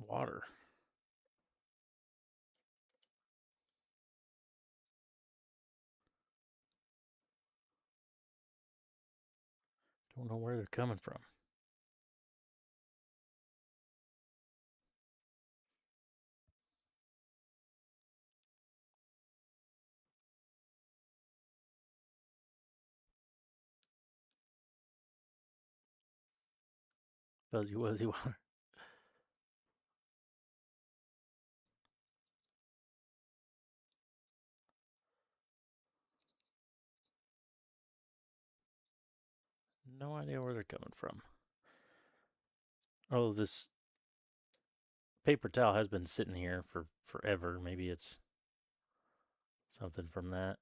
water. Don't know where they're coming from. Fuzzy wuzzy water. No idea where they're coming from. Oh, this paper towel has been sitting here for forever. Maybe it's something from that.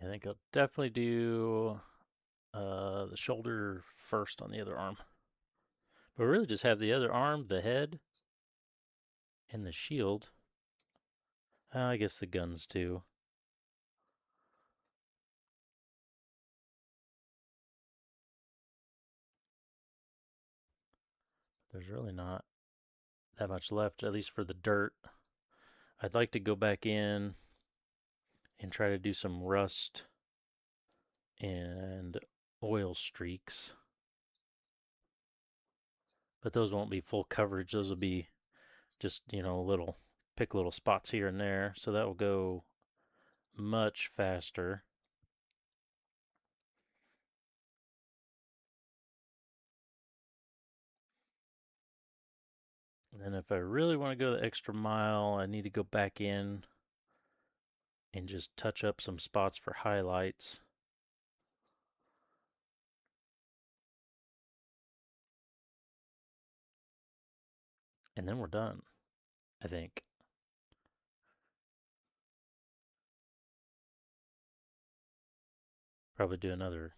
I think I'll definitely do the shoulder first on the other arm. But really just have the other arm, the head, and the shield. I guess the guns too. There's really not that much left, at least for the dirt. I'd like to go back in and try to do some rust and oil streaks. But those won't be full coverage. Those will be just, pick little spots here and there. So that will go much faster. And then if I really want to go the extra mile, I need to go back in and just touch up some spots for highlights. And then we're done, I think. Probably do another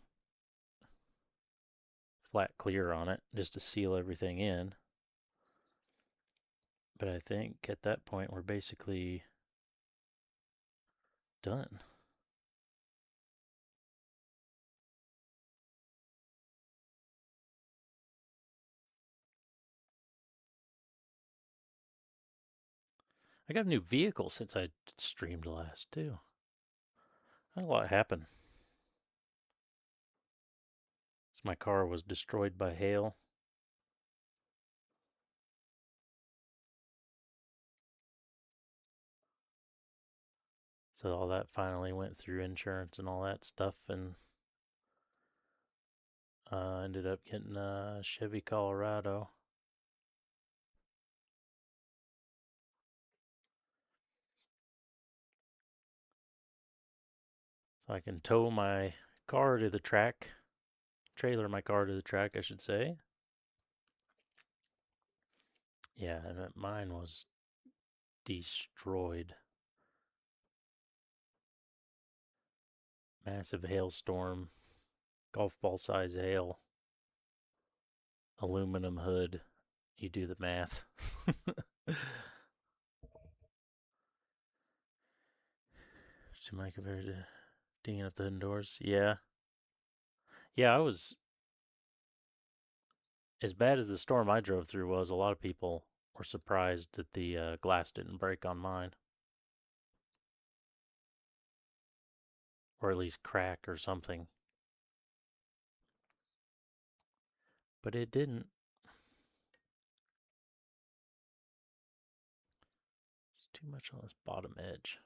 flat clear on it just to seal everything in. But I think at that point we're basically done. I got a new vehicle since I streamed last too. Had a lot happen. So my car was destroyed by hail. So all that finally went through insurance and all that stuff, and ended up getting a Chevy Colorado. So I can tow my car to the track, trailer my car to the track, I should say. Yeah, and mine was destroyed. Massive hailstorm, golf ball size hail, aluminum hood. You do the math. Am I compared to dinging up the hood and doors? Yeah. Yeah, I was, as bad as the storm I drove through was, a lot of people were surprised that the glass didn't break on mine. Or at least crack or something. But it didn't. too much on this bottom edge.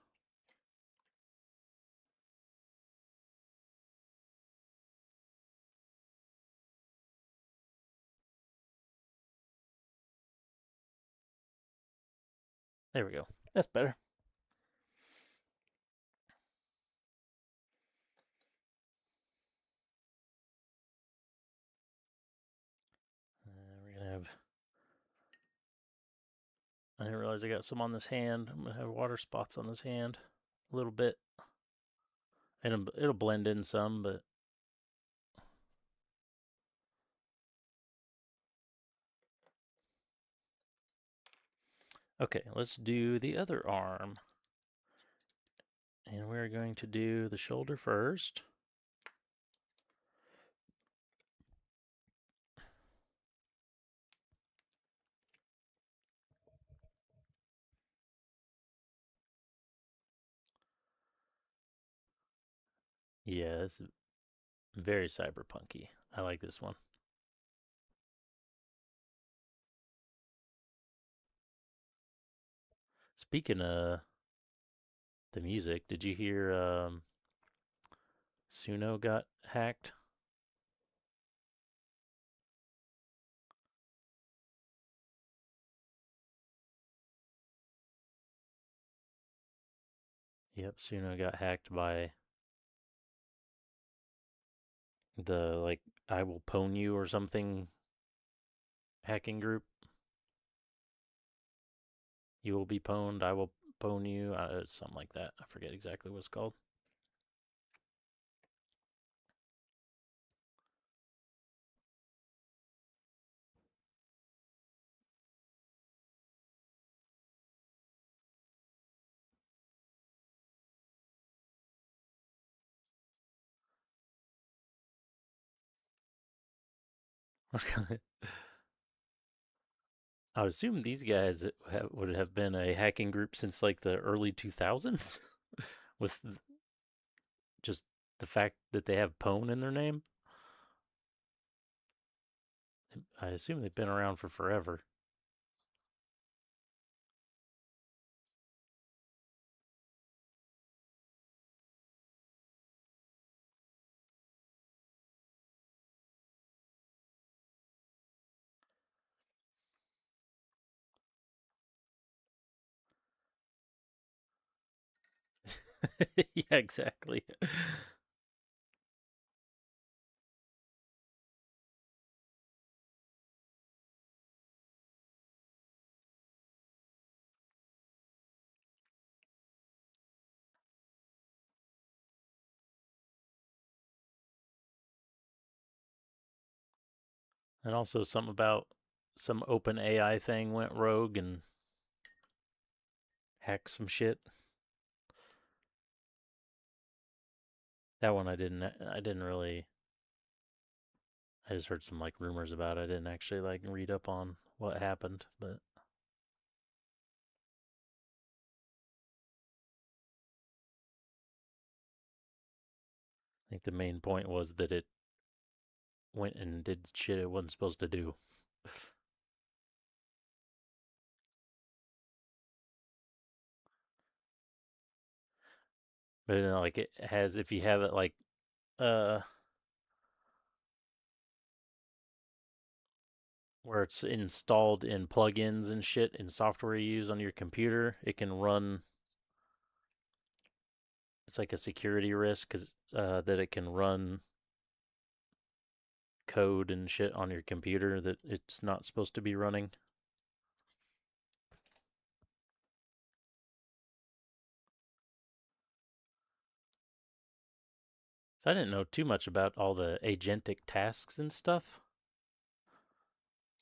There we go. That's better. We're going to have... I didn't realize I got some on this hand. I'm going to have water spots on this hand a little bit. And it'll blend in some, but... Okay, let's do the other arm. And we're going to do the shoulder first. Yeah, this is very cyberpunky. I like this one. Speaking of the music, did you hear Suno got hacked? Yep, Suno got hacked by the like I will pwn you or something hacking group. You will be pwned, I will pwn you, something like that. I forget exactly what it's called. I would assume these guys would have been a hacking group since like the early 2000s with just the fact that they have pwn in their name. I assume they've been around for forever. Yeah, exactly. And also something about some open AI thing went rogue and hacked some shit. That one I didn't really I just heard some like rumors about it. I didn't actually like read up on what happened, but I think the main point was that it went and did shit it wasn't supposed to do. But like it has if you have it like uh where it's installed in plugins and shit in software you use on your computer, it can run. It's like a security risk because that it can run code and shit on your computer that it's not supposed to be running. So I didn't know too much about all the agentic tasks and stuff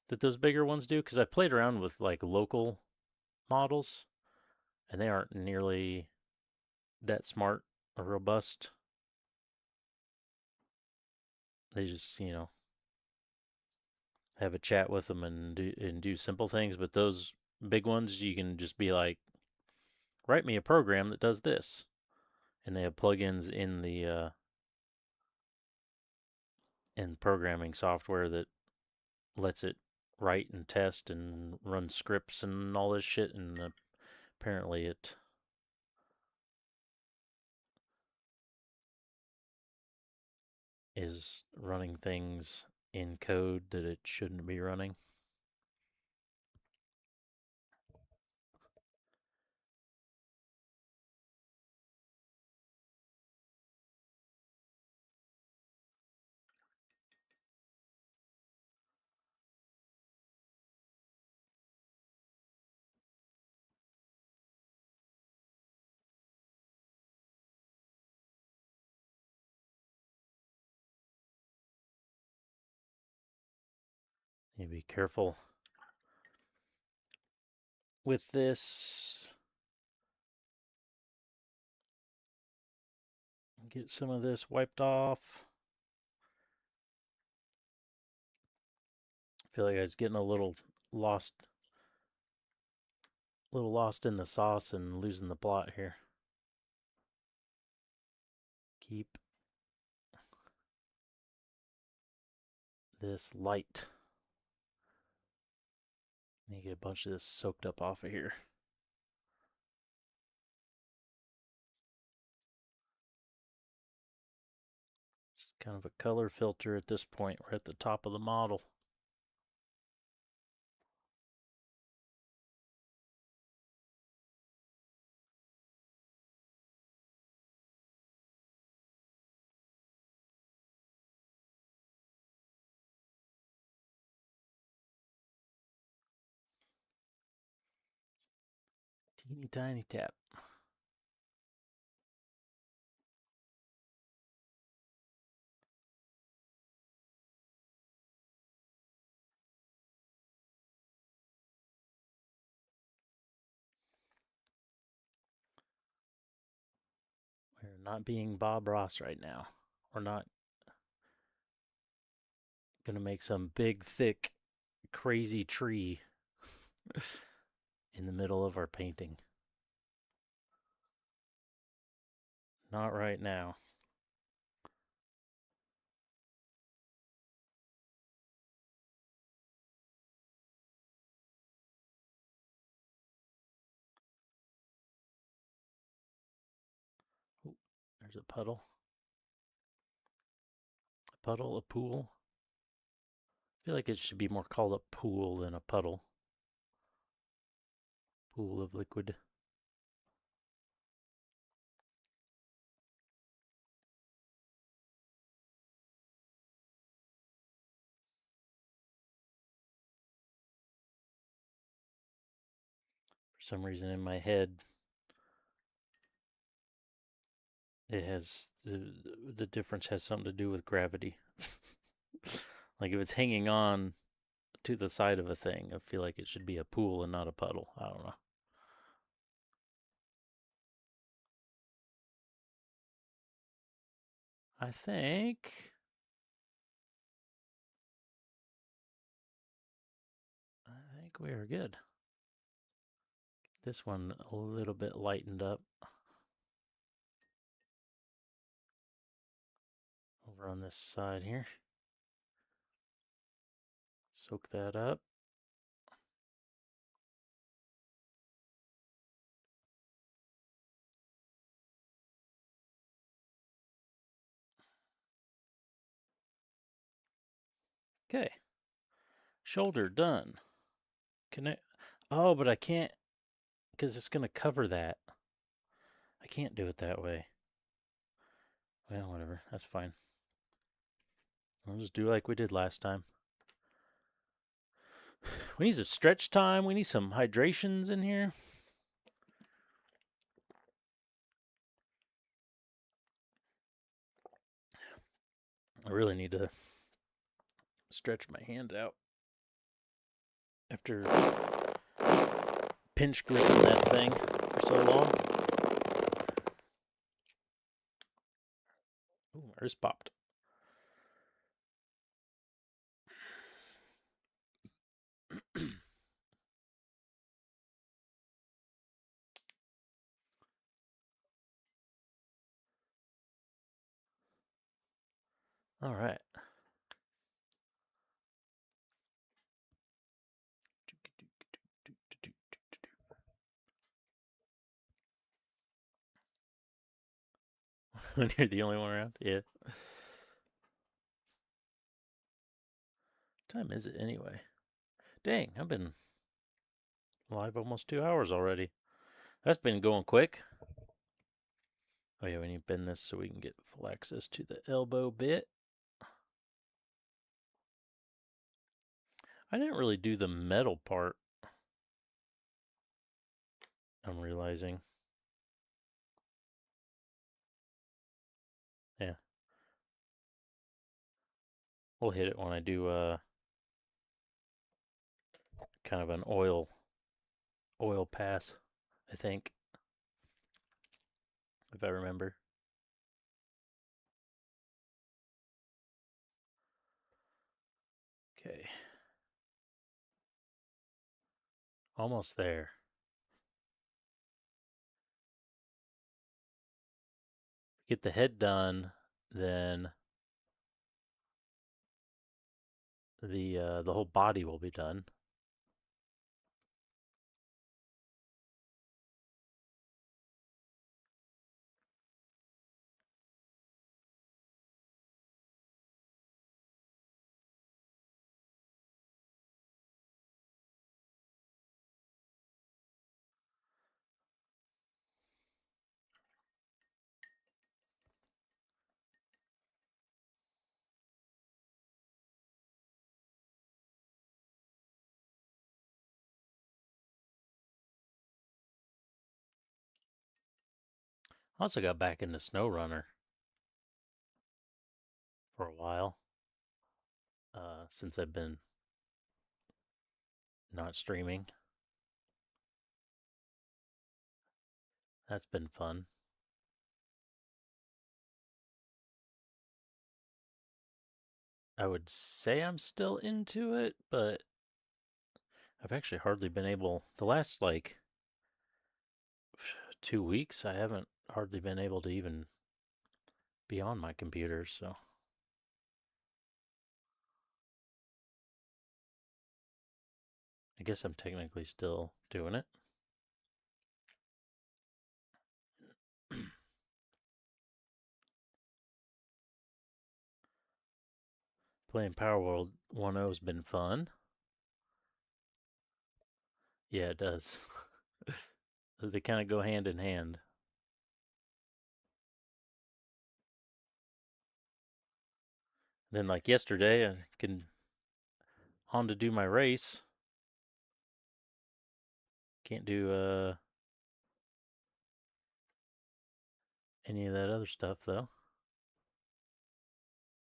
that those bigger ones do because I played around with like local models and they aren't nearly that smart or robust. They just, have a chat with them and do simple things, but those big ones you can just be like, write me a program that does this, and they have plugins in programming software that lets it write and test and run scripts and all this shit, and the apparently it is running things in code that it shouldn't be running. You be careful with this. Get some of this wiped off. I feel like I was getting a little lost in the sauce and losing the plot here. Keep this light. Need to get a bunch of this soaked up off of here. It's kind of a color filter at this point. We're at the top of the model. Teeny tiny tap. We're not being Bob Ross right now. We're not going to make some big, thick, crazy tree in the middle of our painting. Not right now. Ooh, there's a puddle. A puddle, a pool. I feel like it should be more called a pool than a puddle. Pool of liquid. For some reason in my head, it has the difference has something to do with gravity. Like if it's hanging on to the side of a thing, I feel like it should be a pool and not a puddle. I don't know. I think we are good. This one a little bit lightened up. Over on this side here. Soak that up. Okay. Shoulder done. Connect. Oh, but I can't because it's going to cover that. I can't do it that way. Well, whatever. That's fine. We'll just do like we did last time. We need some stretch time. We need some hydrations in here. I really need to stretch my hand out after pinch gripping that thing for so long. Ooh, my wrist popped. All right. when you're the only one around. Yeah. What time is it anyway? Dang, I've been live almost 2 hours already. That's been going quick. Oh yeah, we need to bend this so we can get full access to the elbow bit. I didn't really do the metal part, I'm realizing. Yeah. We'll hit it when I do kind of an oil pass, I think, if I remember. Okay. Almost there. Get the head done, then the whole body will be done. Also got back into SnowRunner for a while, since I've been not streaming. That's been fun. I would say I'm still into it, but I've actually hardly been able, the last like 2 weeks, I haven't hardly been able to even be on my computer, so I guess I'm technically still doing it. Playing Power World 1.0 has been fun. Yeah, it does. They kind of go hand in hand. Then, like yesterday, I can on to do my race. Can't do any of that other stuff though.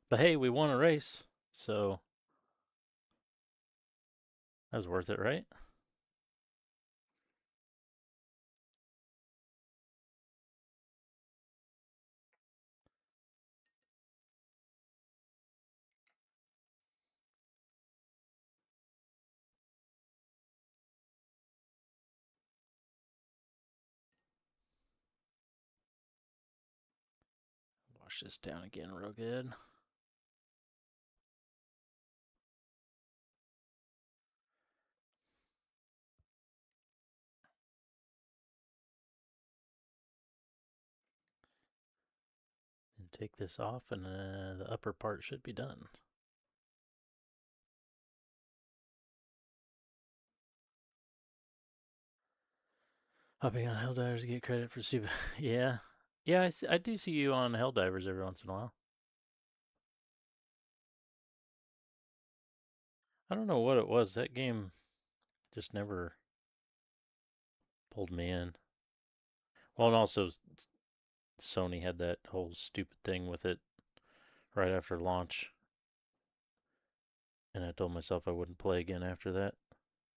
But hey, we won a race, so that was worth it, right? Wash this down again real good. And take this off, and the upper part should be done. Hopping on Helldivers to get credit for super. Yeah. Yeah, I do see you on Helldivers every once in a while. I don't know what it was. That game just never pulled me in. Well, and also Sony had that whole stupid thing with it right after launch. And I told myself I wouldn't play again after that.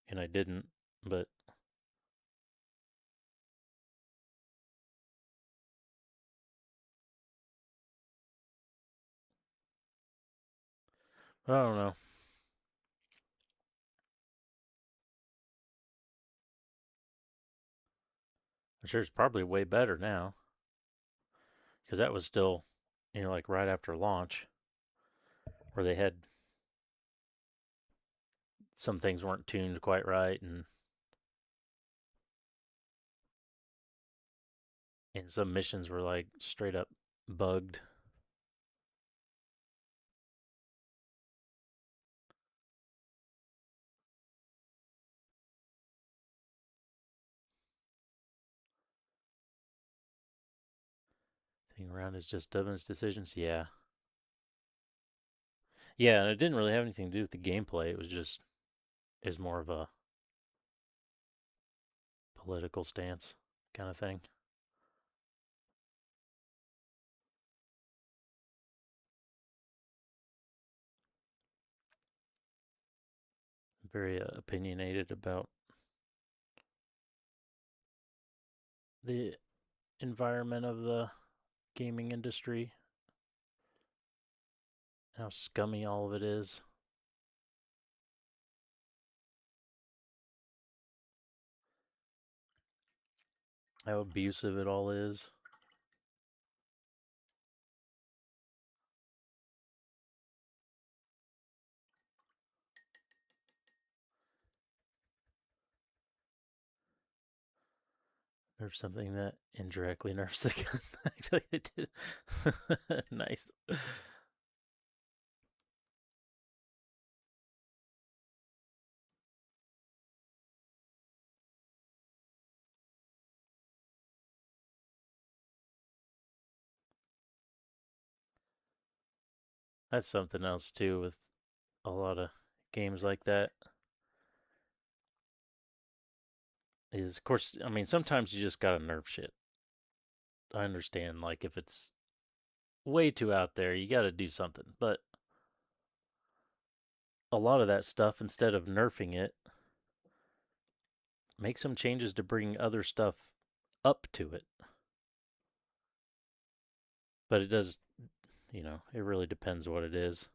And I didn't. But I don't know. I'm sure it's probably way better now. Because that was still, like right after launch, where they had some things weren't tuned quite right, and some missions were like straight up bugged. Thing around is just Dubin's decisions. Yeah. Yeah, and it didn't really have anything to do with the gameplay. It was just is more of a political stance kind of thing. Very opinionated about the environment of the gaming industry, how scummy all of it is. How abusive it all is. Nerf something that indirectly nerfs the gun. Actually, it did. Nice. That's something else too with a lot of games like that. Is of course, I mean, sometimes you just gotta nerf shit. I understand, like if it's way too out there, you gotta do something. But a lot of that stuff, instead of nerfing it, make some changes to bring other stuff up to it. But it does, it really depends what it is.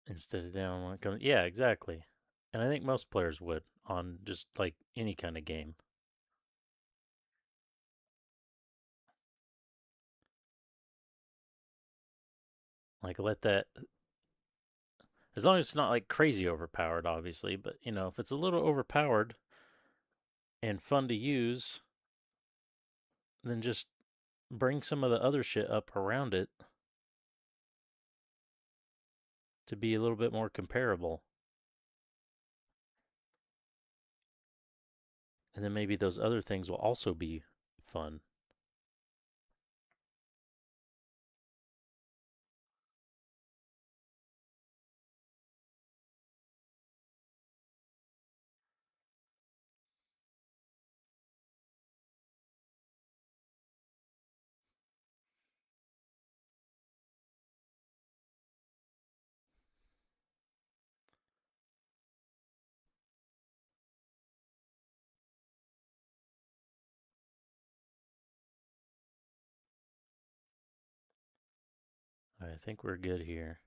Instead of down when it comes. Yeah, exactly. And I think most players would on just like any kind of game. Like let that, as long as it's not like crazy overpowered, obviously. But if it's a little overpowered and fun to use, then just bring some of the other shit up around it to be a little bit more comparable. And then maybe those other things will also be fun. I think we're good here.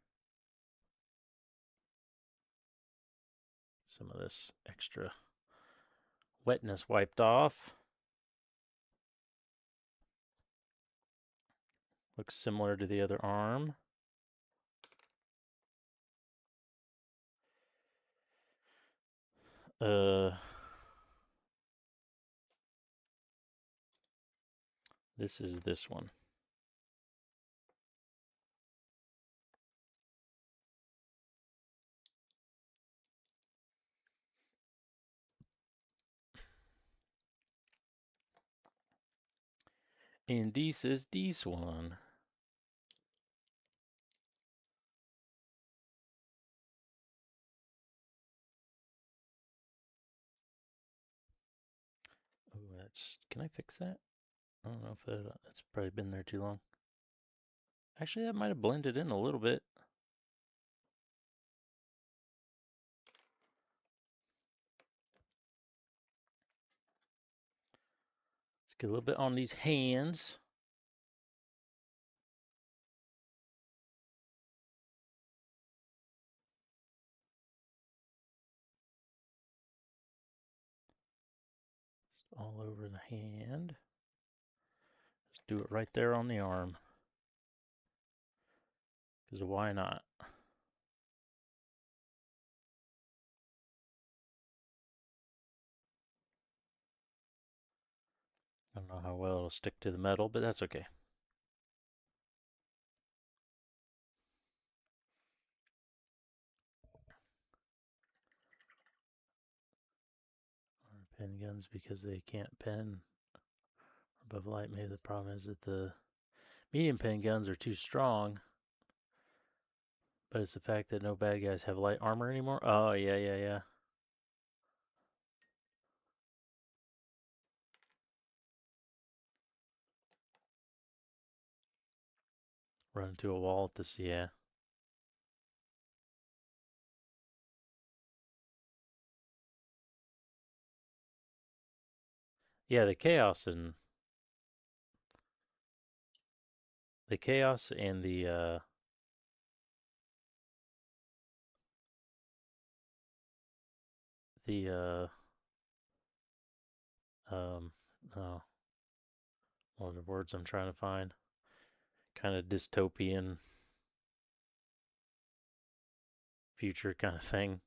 Some of this extra wetness wiped off. Looks similar to the other arm. Uh, this is this one. And this is this one. Oh, can I fix that? I don't know if that's probably been there too long. Actually, that might have blended in a little bit. Let's get a little bit on these hands. Just all over the hand. Just do it right there on the arm. Because why not? I don't know how well it'll stick to the metal, but that's okay. Or pen guns because they can't pen above light. Maybe the problem is that the medium pen guns are too strong, but it's the fact that no bad guys have light armor anymore. Oh, yeah. Run into a wall at this, yeah. Yeah, the chaos and the um oh, what are the words I'm trying to find? Kind of dystopian future kind of thing.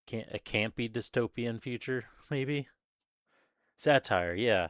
Can't a campy dystopian future, maybe? Satire, yeah.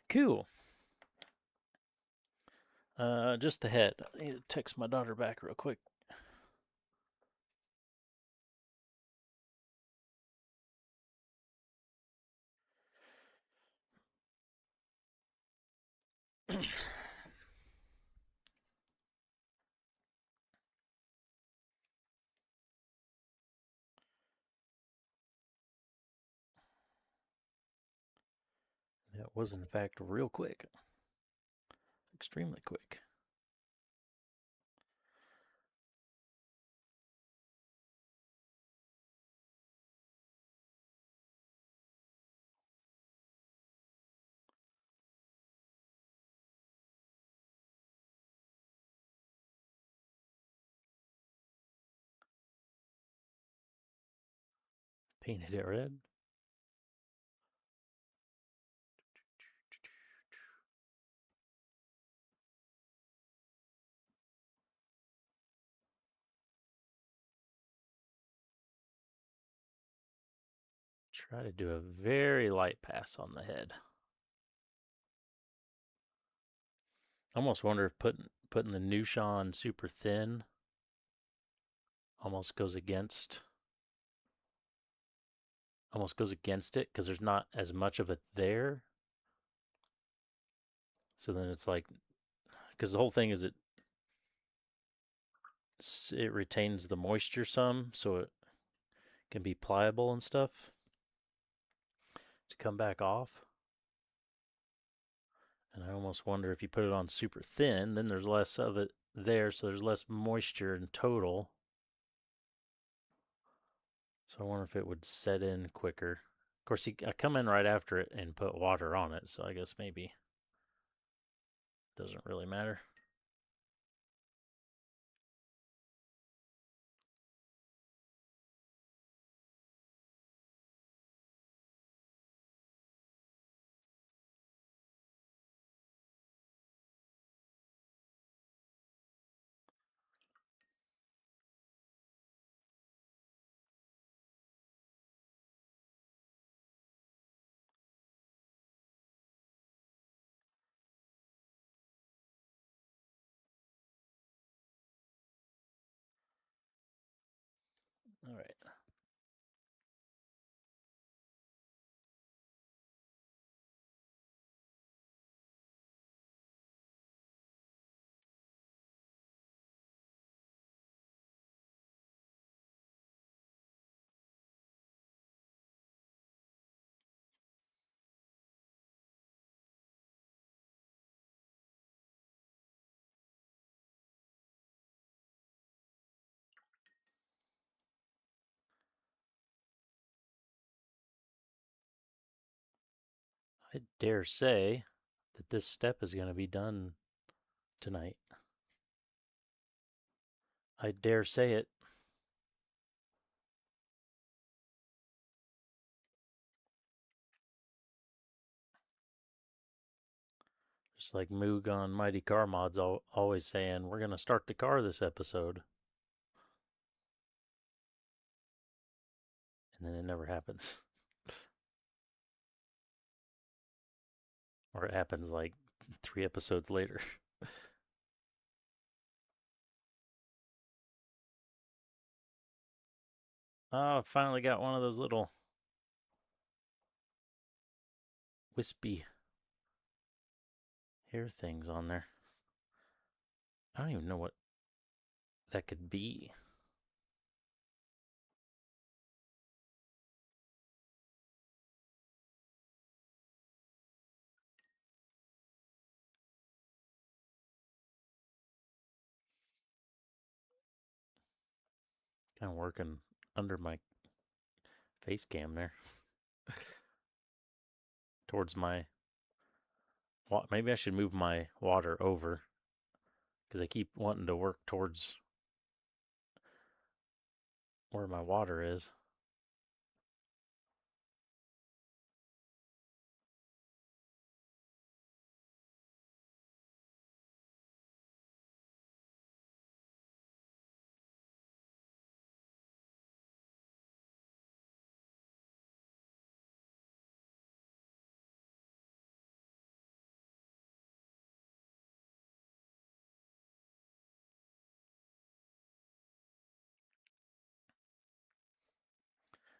Cool. Just the head. I need to text my daughter back real quick. That was, in fact, real quick. Extremely quick. Painted it red. Try to do a very light pass on the head. I almost wonder if putting the Noosh on super thin almost goes against it because there's not as much of it there. So then it's like, because the whole thing is it retains the moisture some, so it can be pliable and stuff to come back off. And I almost wonder if you put it on super thin, then there's less of it there, so there's less moisture in total. So I wonder if it would set in quicker. Of course, I come in right after it and put water on it, so I guess maybe it doesn't really matter. All right. I dare say that this step is going to be done tonight. I dare say it. Just like Moog on Mighty Car Mods always saying, we're going to start the car this episode. And then it never happens. Or it happens like 3 episodes later. Oh, I finally got one of those little wispy hair things on there. I don't even know what that could be. Kind of working under my face cam there. Towards my... Maybe I should move my water over. Because I keep wanting to work towards where my water is.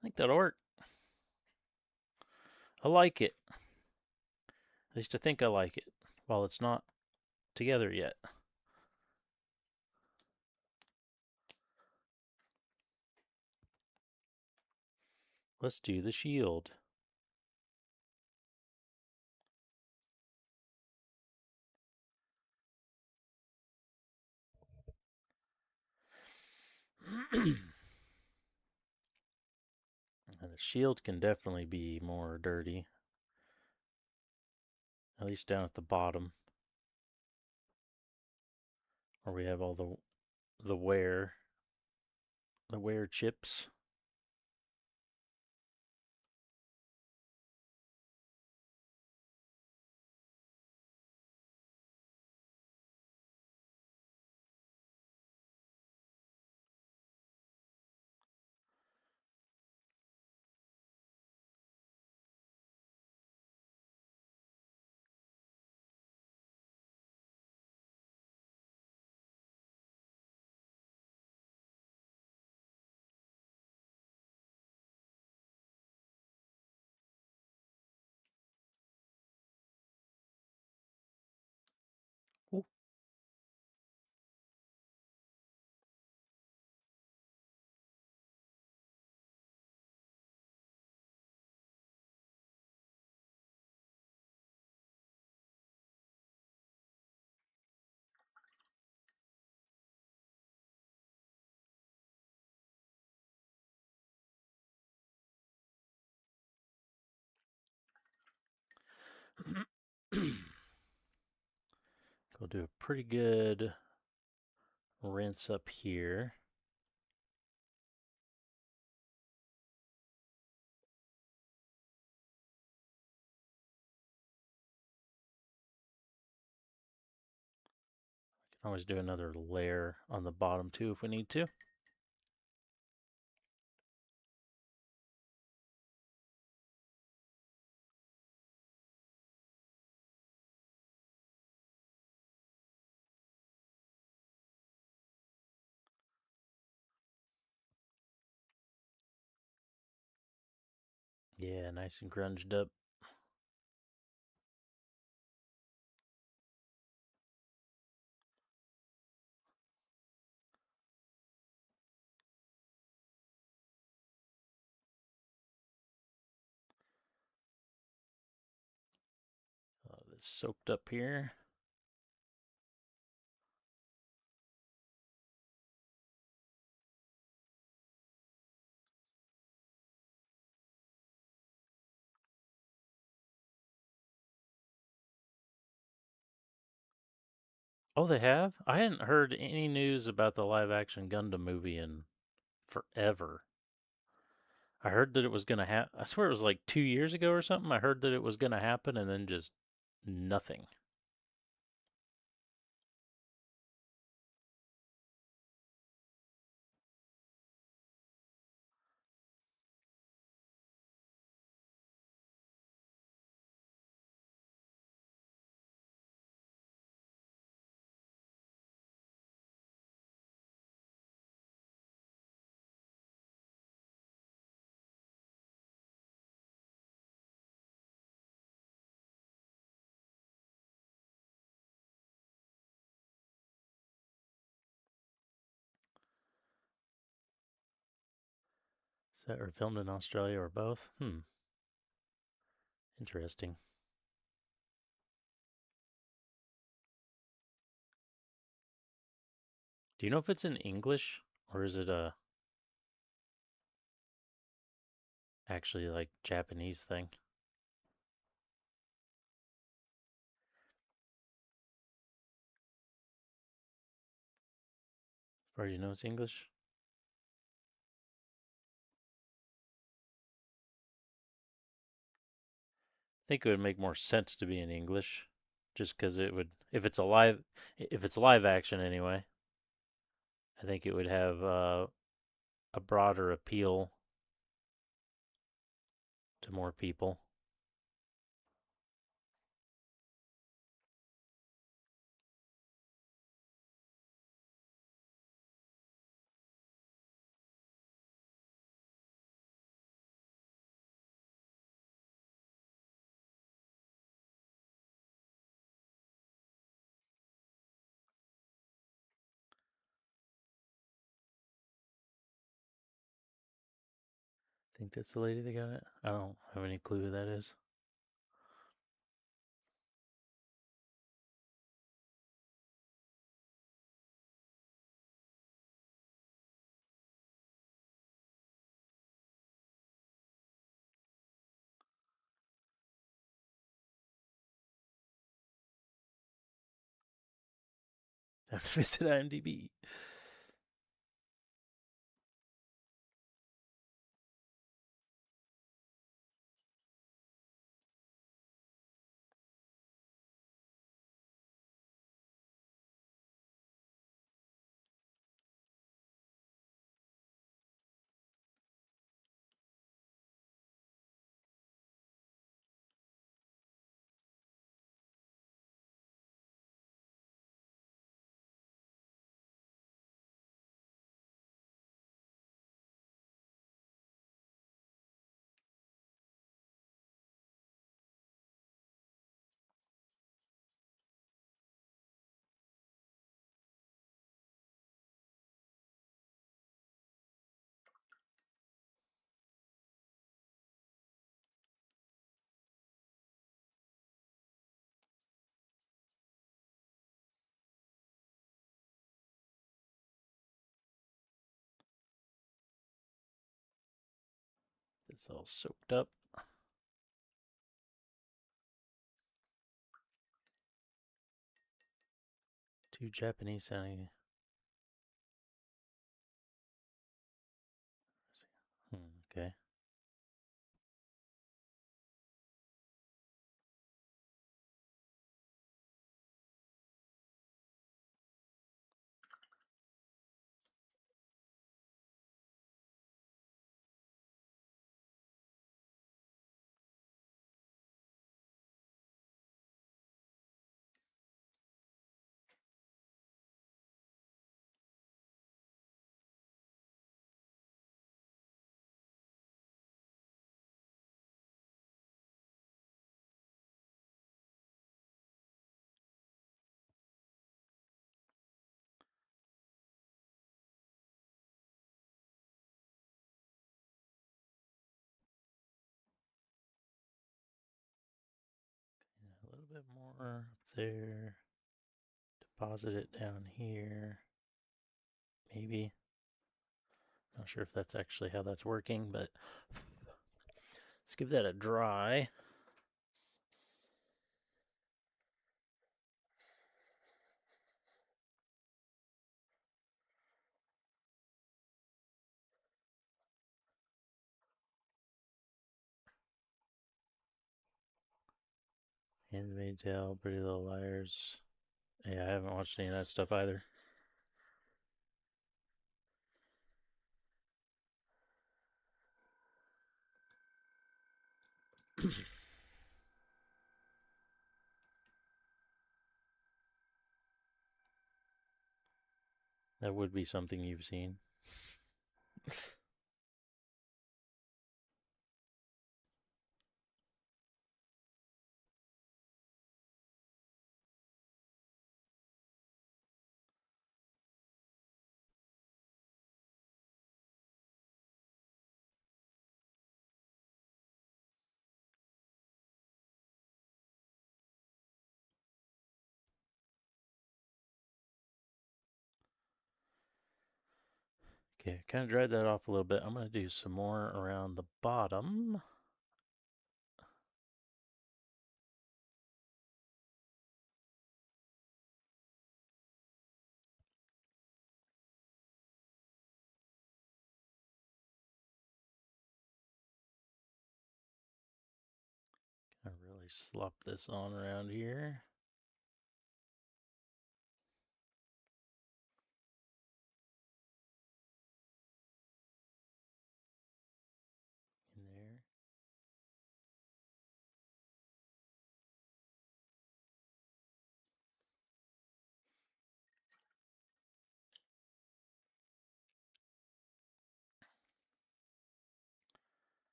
I think that'll work. I like it. At least I think I like it. While it's not together yet. Let's do the shield. And the shield can definitely be more dirty. At least down at the bottom. Where we have all the wear chips. Ooh. Go do a pretty good rinse up here. We can always do another layer on the bottom too if we need to. Yeah, nice and grunged up. This soaked up here. Oh, they have? I hadn't heard any news about the live action Gundam movie in forever. I heard that it was going to happen. I swear it was like 2 years ago or something. I heard that it was going to happen and then just nothing. Set or filmed in Australia or both? Interesting. Do you know if it's in English or is it a actually like Japanese thing? Or you know it's English? I think it would make more sense to be in English, just because it would if it's live action anyway. I think it would have a broader appeal to more people. Think that's the lady that got it? I don't have any clue who that is. I have to visit IMDb. It's all soaked up. Too Japanese sounding. Okay. bit more up there. Deposit it down here. Maybe. Not sure if that's actually how that's working, but let's give that a dry. Handmaid's Tale, Pretty Little Liars. Yeah, I haven't watched any of that stuff either. That would be something you've seen. Okay, kind of dried that off a little bit. I'm going to do some more around the bottom. I really slop this on around here. In there.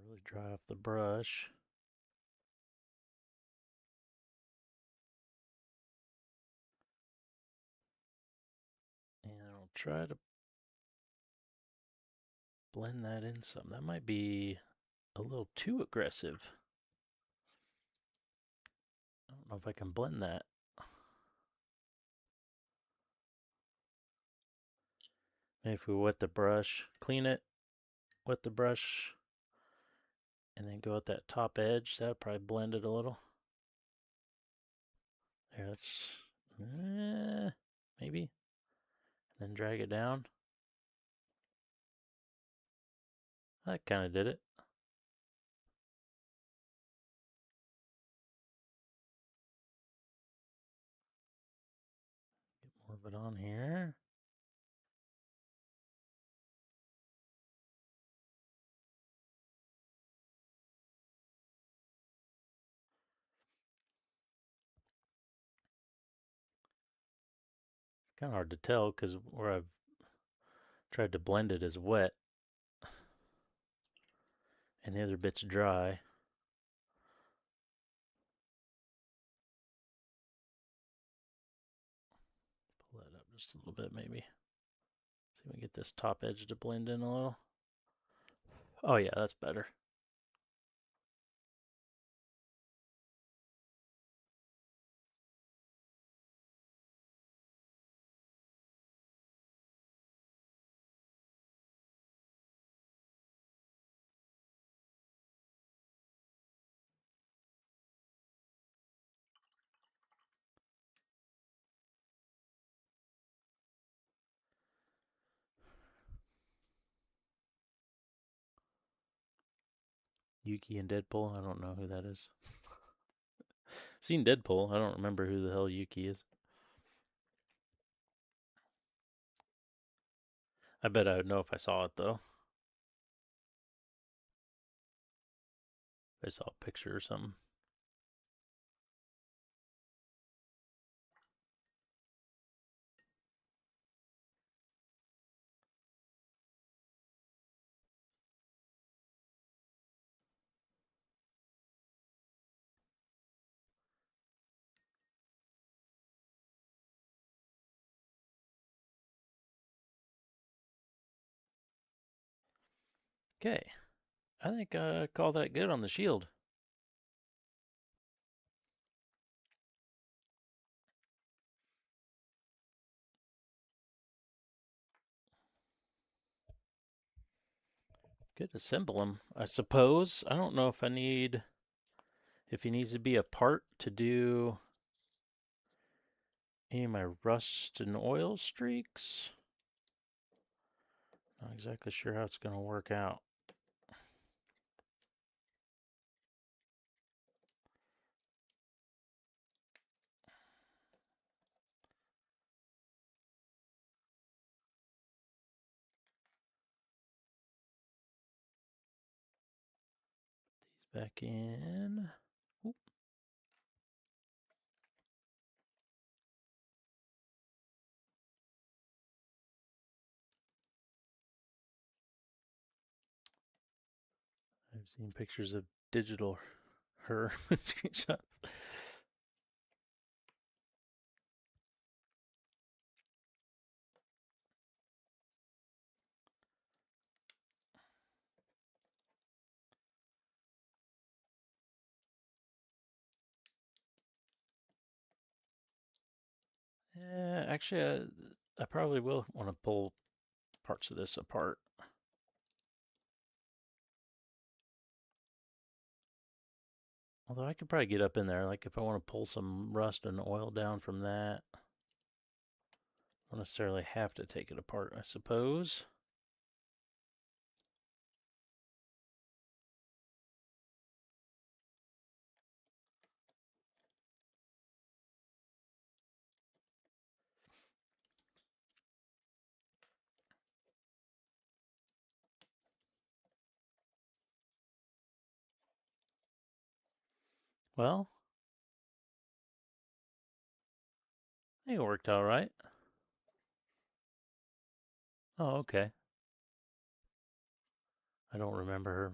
Really dry off the brush. And I'll try to blend that in some. That might be a little too aggressive. I don't know if I can blend that. Maybe if we wet the brush, clean it, wet the brush, and then go at that top edge, that would probably blend it a little. There, that's maybe. Then drag it down. That kind of did it. Get more of it on here. It's kind of hard to tell because where I've tried to blend it is wet and the other bit's dry. Pull that up just a little bit maybe. See if we can get this top edge to blend in a little. Oh yeah, that's better. Yuki and Deadpool. I don't know who that is. I've seen Deadpool. I don't remember who the hell Yuki is. I bet I would know if I saw it though. If I saw a picture or something. Okay. I think I call that good on the shield. Could assemble him, I suppose. I don't know if if he needs to be a part to do any of my rust and oil streaks. Not exactly sure how it's going to work out. These back in. Oop. I've seen pictures of digital her screenshots. Yeah, actually, I probably will want to pull parts of this apart. Although I could probably get up in there, like if I want to pull some rust and oil down from that. I don't necessarily have to take it apart, I suppose. Well, I think it worked all right. Oh, okay. I don't remember her.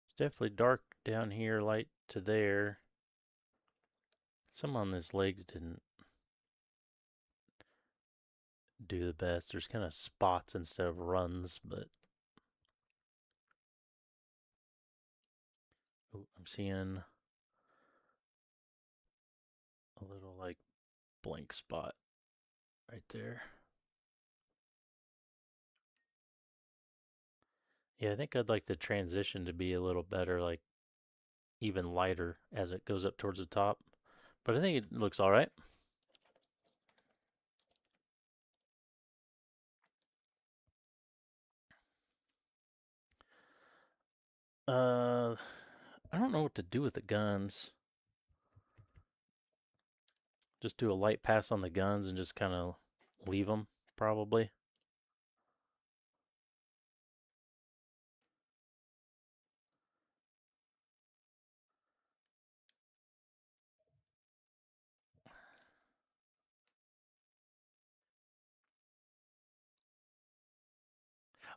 It's definitely dark down here, light to there. Some on his legs didn't do the best. There's kind of spots instead of runs, but ooh, I'm seeing a little like blank spot right there. Yeah, I think I'd like the transition to be a little better, like even lighter as it goes up towards the top. But I think it looks all right. Uh, I don't know what to do with the guns. Just do a light pass on the guns and just kind of leave them, probably.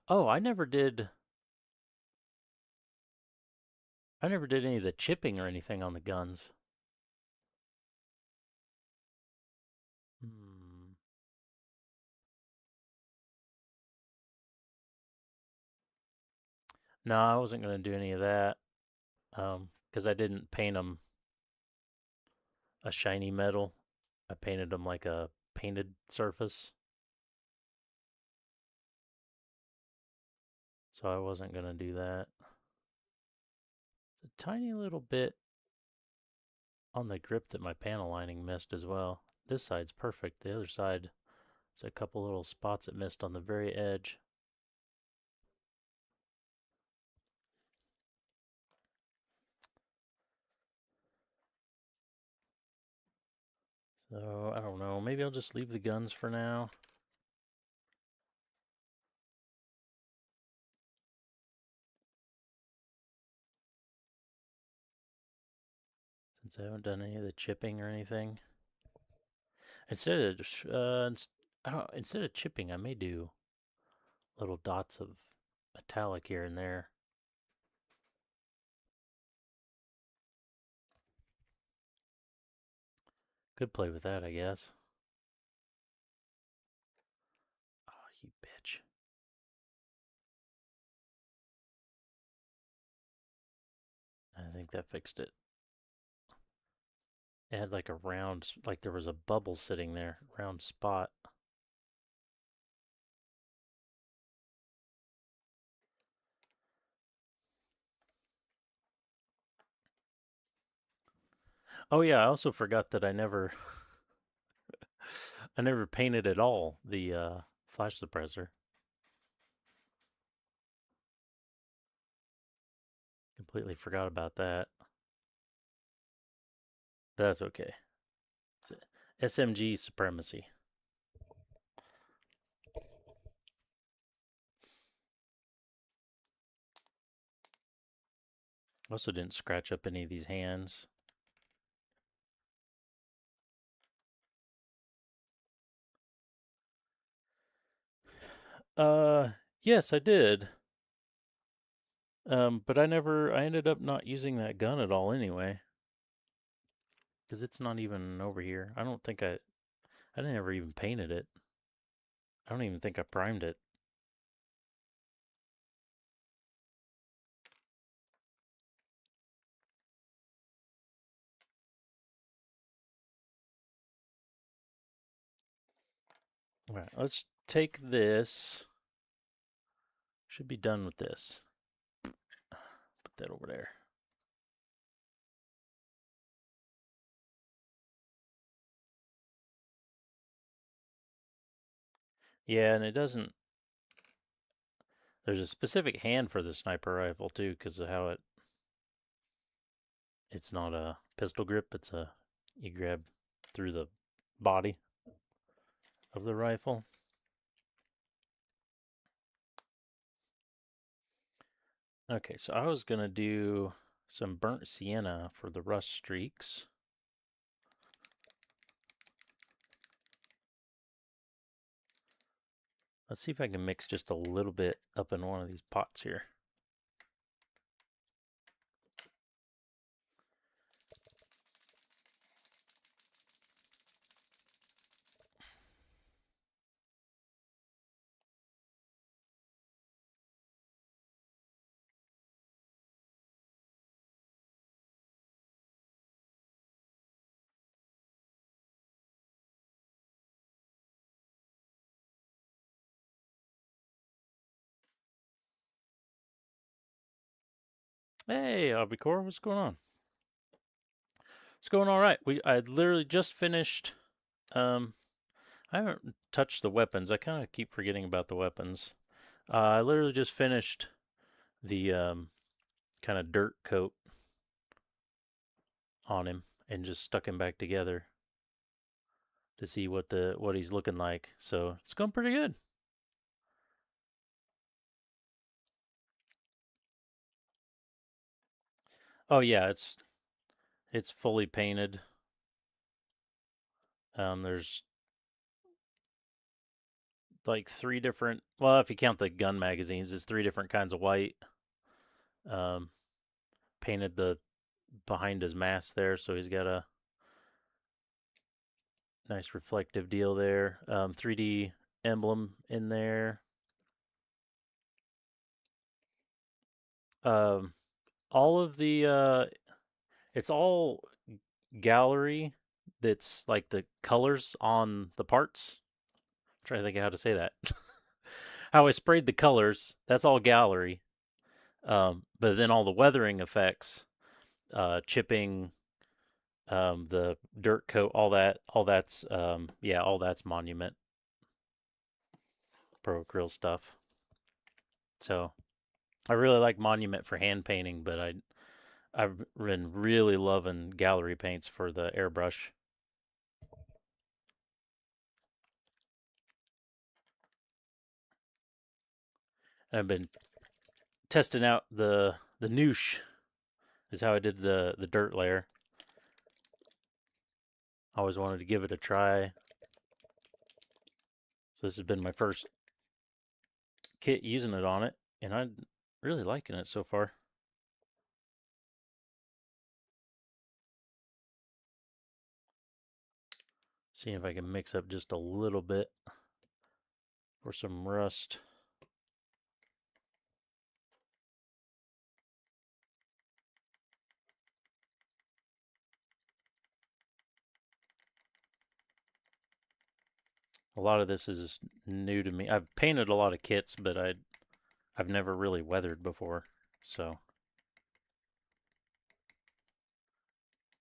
Oh, I never did any of the chipping or anything on the guns. Hmm. No, I wasn't going to do any of that. Because I didn't paint them a shiny metal. I painted them like a painted surface. So I wasn't going to do that. It's a tiny little bit on the grip that my panel lining missed as well. This side's perfect. The other side, there's a couple little spots it missed on the very edge. So I don't know. Maybe I'll just leave the guns for now. Since I haven't done any of the chipping or anything. Instead of I don't instead of chipping, I may do little dots of metallic here and there. Could play with that, I guess. Oh, you bitch. I think that fixed it. It had like a round, like there was a bubble sitting there, round spot. Oh yeah, I also forgot that I never painted at all the flash suppressor. Completely forgot about that. That's okay. It's SMG supremacy. Also didn't scratch up any of these hands. Uh, yes, I did. But I ended up not using that gun at all anyway. Because it's not even over here. I didn't ever even painted it. I don't even think I primed it. All right, let's take this. Should be done with this. Put that over there. Yeah, and it doesn't. There's a specific hand for the sniper rifle too, because of how it's not a pistol grip. It's a you grab through the body of the rifle. Okay, so I was gonna do some burnt sienna for the rust streaks. Let's see if I can mix just a little bit up in one of these pots here. Hey, Abicor, what's going on? It's going all right. I literally just finished. Um, I haven't touched the weapons. I kind of keep forgetting about the weapons. I literally just finished the kind of dirt coat on him and just stuck him back together to see what he's looking like. So it's going pretty good. Oh yeah, it's fully painted. There's like three different. Well, if you count the gun magazines, it's three different kinds of white. Um, painted the behind his mask there, so he's got a nice reflective deal there. 3D emblem in there. Um, all of the it's all gallery. That's like the colors on the parts. I'm trying to think of how to say that. How I sprayed the colors. That's all gallery. But then all the weathering effects, chipping, the dirt coat, all that's Monument Pro Grill stuff. So I really like Monument for hand painting, but I've been really loving gallery paints for the airbrush. And I've been testing out the noosh is how I did the dirt layer. I always wanted to give it a try. So this has been my first kit using it on it, and I'm really liking it so far. Seeing if I can mix up just a little bit for some rust. A lot of this is new to me. I've painted a lot of kits, but I've never really weathered before. So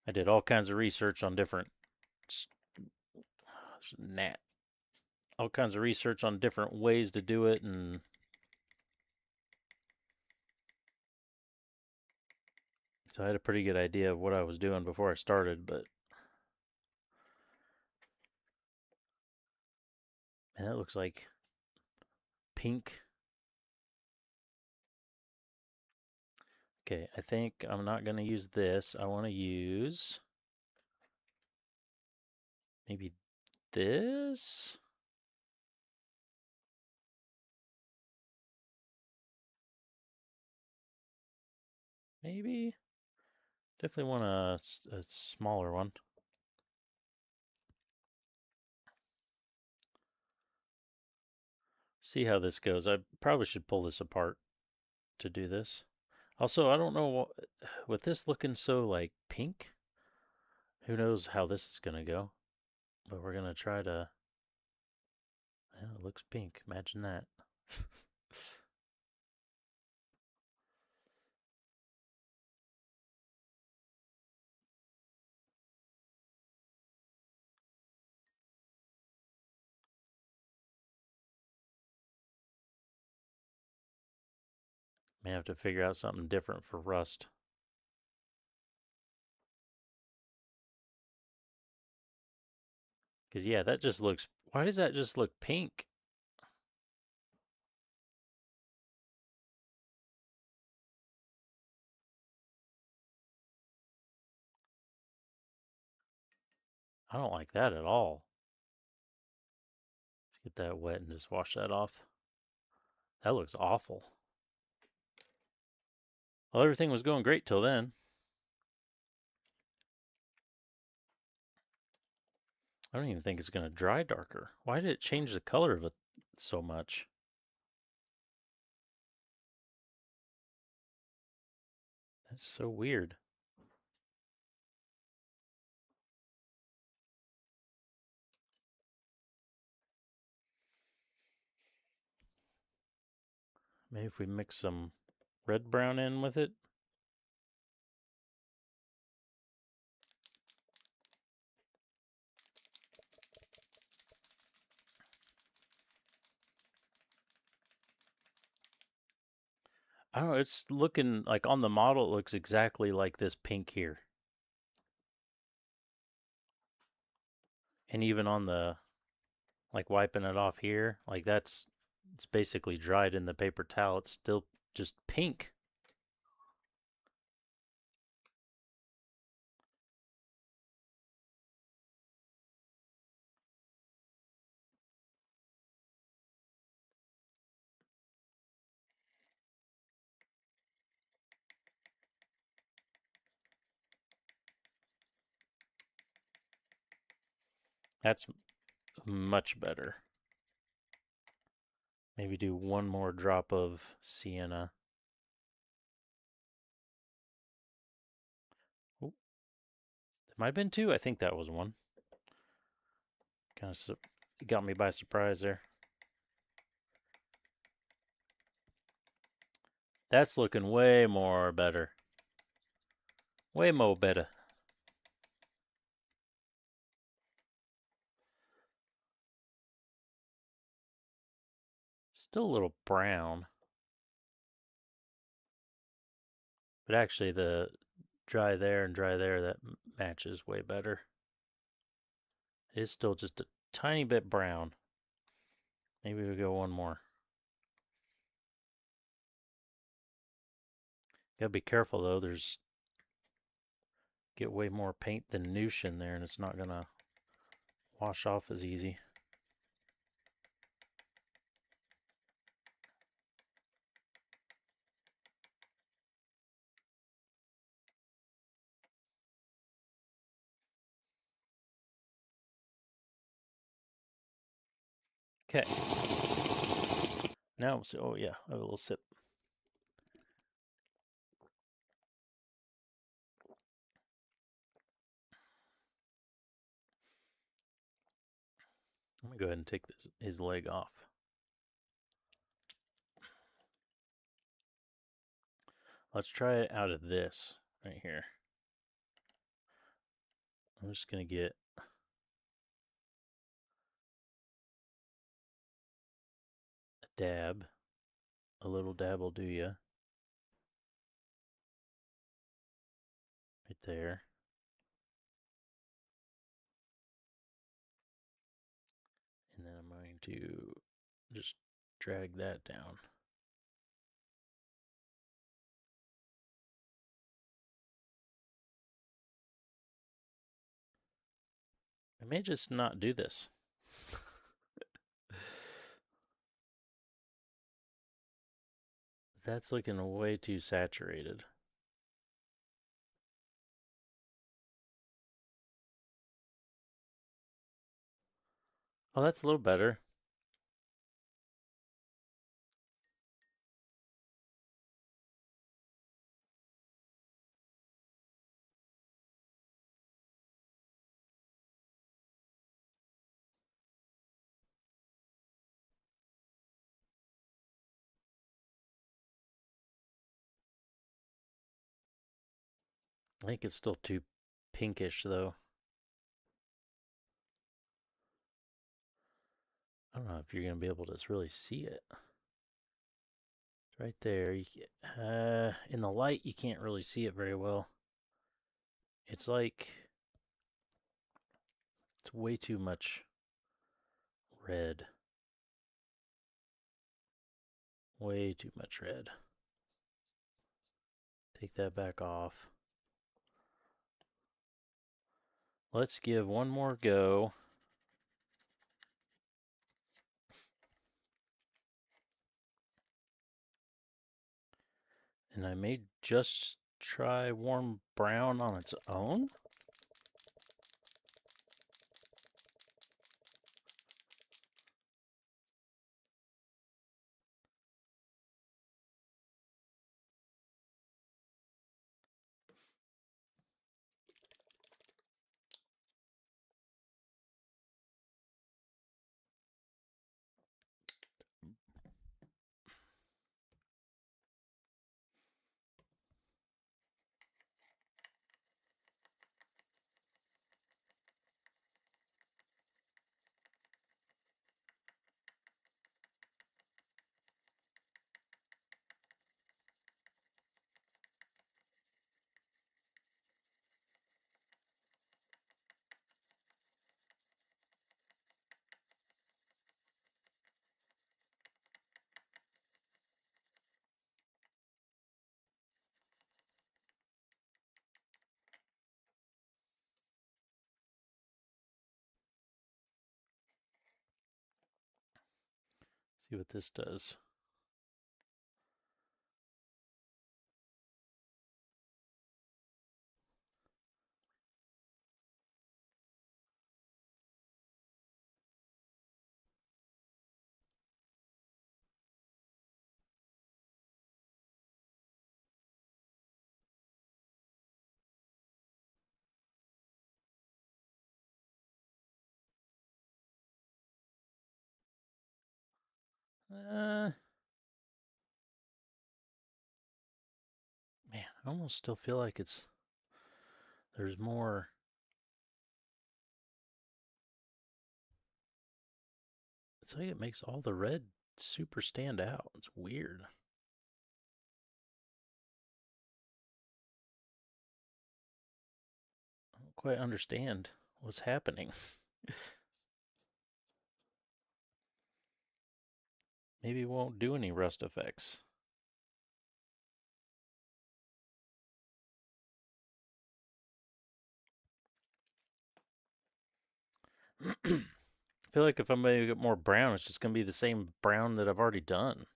I did all kinds of research on different gnat, all kinds of research on different ways to do it, and so I had a pretty good idea of what I was doing before I started. But man, that looks like pink. Okay, I think I'm not going to use this. I want to use maybe this. Maybe. Definitely want a smaller one. See how this goes. I probably should pull this apart to do this. Also, I don't know with this looking so like pink, who knows how this is going to go. But we're going to try to. Well, it looks pink. Imagine that. May have to figure out something different for rust. Because, yeah, that just looks. Why does that just look pink? I don't like that at all. Let's get that wet and just wash that off. That looks awful. Well, everything was going great till then. I don't even think it's going to dry darker. Why did it change the color of it so much? That's so weird. Maybe if we mix some red brown in with it. I don't know, it's looking like on the model, it looks exactly like this pink here. And even on the, like wiping it off here, like it's basically dried in the paper towel. It's still just pink. That's much better. Maybe do one more drop of sienna. Ooh, there might have been two. I think that was one. Kind of got me by surprise there. That's looking way more better. Way more better. Still a little brown. But actually the dry there and dry there, that matches way better. It is still just a tiny bit brown. Maybe we go one more. Gotta be careful though, there's get way more paint than Noosh in there and it's not gonna wash off as easy. Okay. Now, so, oh yeah, I have a little sip. I'm going to go ahead and take his leg off. Let's try it out of this right here. I'm just going to get a dab. A little dab will do ya. Right there. And then I'm going to just drag that down. I may just not do this. That's looking way too saturated. Oh, that's a little better. I think it's still too pinkish, though. I don't know if you're going to be able to really see it. Right there. In the light, you can't really see it very well. It's like it's way too much red. Way too much red. Take that back off. Let's give one more go. And I may just try warm brown on its own. See what this does. Man, I almost still feel like there's more. It's like it makes all the red super stand out. It's weird. I don't quite understand what's happening. Maybe it won't do any rust effects. I feel like if I'm going to get more brown, it's just going to be the same brown that I've already done.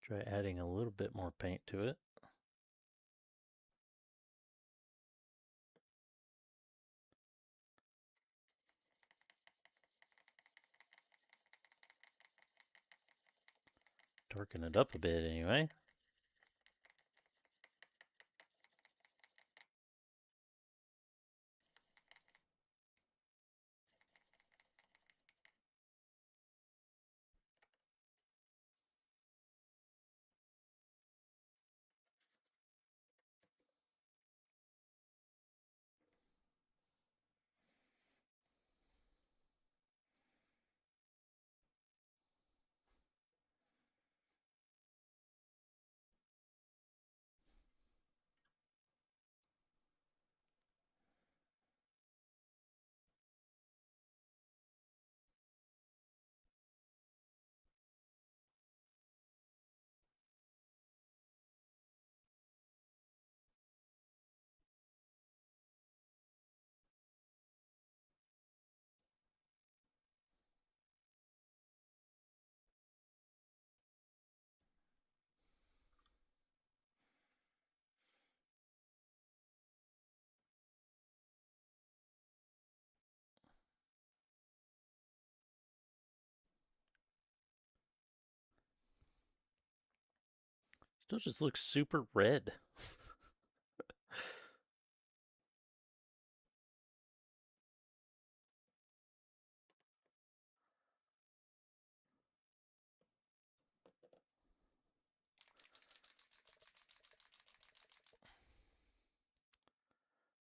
Try adding a little bit more paint to it. Darken it up a bit anyway. Still just looks super red.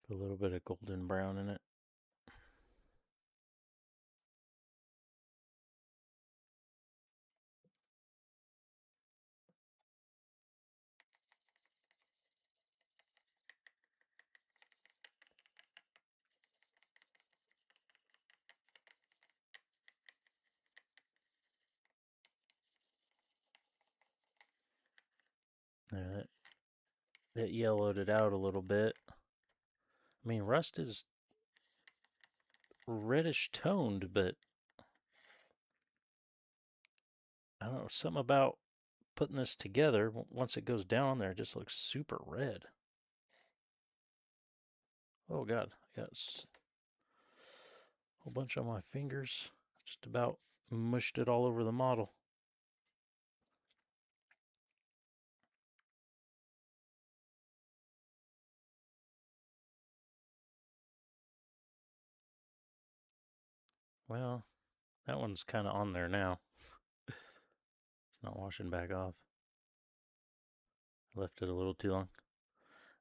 Put a little bit of golden brown in it. Uh, that yellowed it out a little bit. I mean, rust is reddish toned, but I don't know, something about putting this together, once it goes down there, it just looks super red. Oh God, I got a whole bunch on my fingers. Just about mushed it all over the model. Well, that one's kind of on there now. It's not washing back off. I left it a little too long.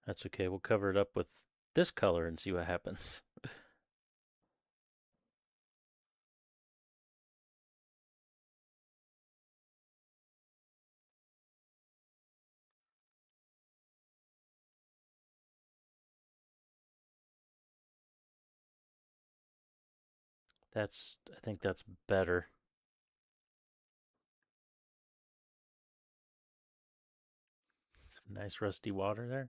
That's okay. We'll cover it up with this color and see what happens. I think that's better. Some nice rusty water there.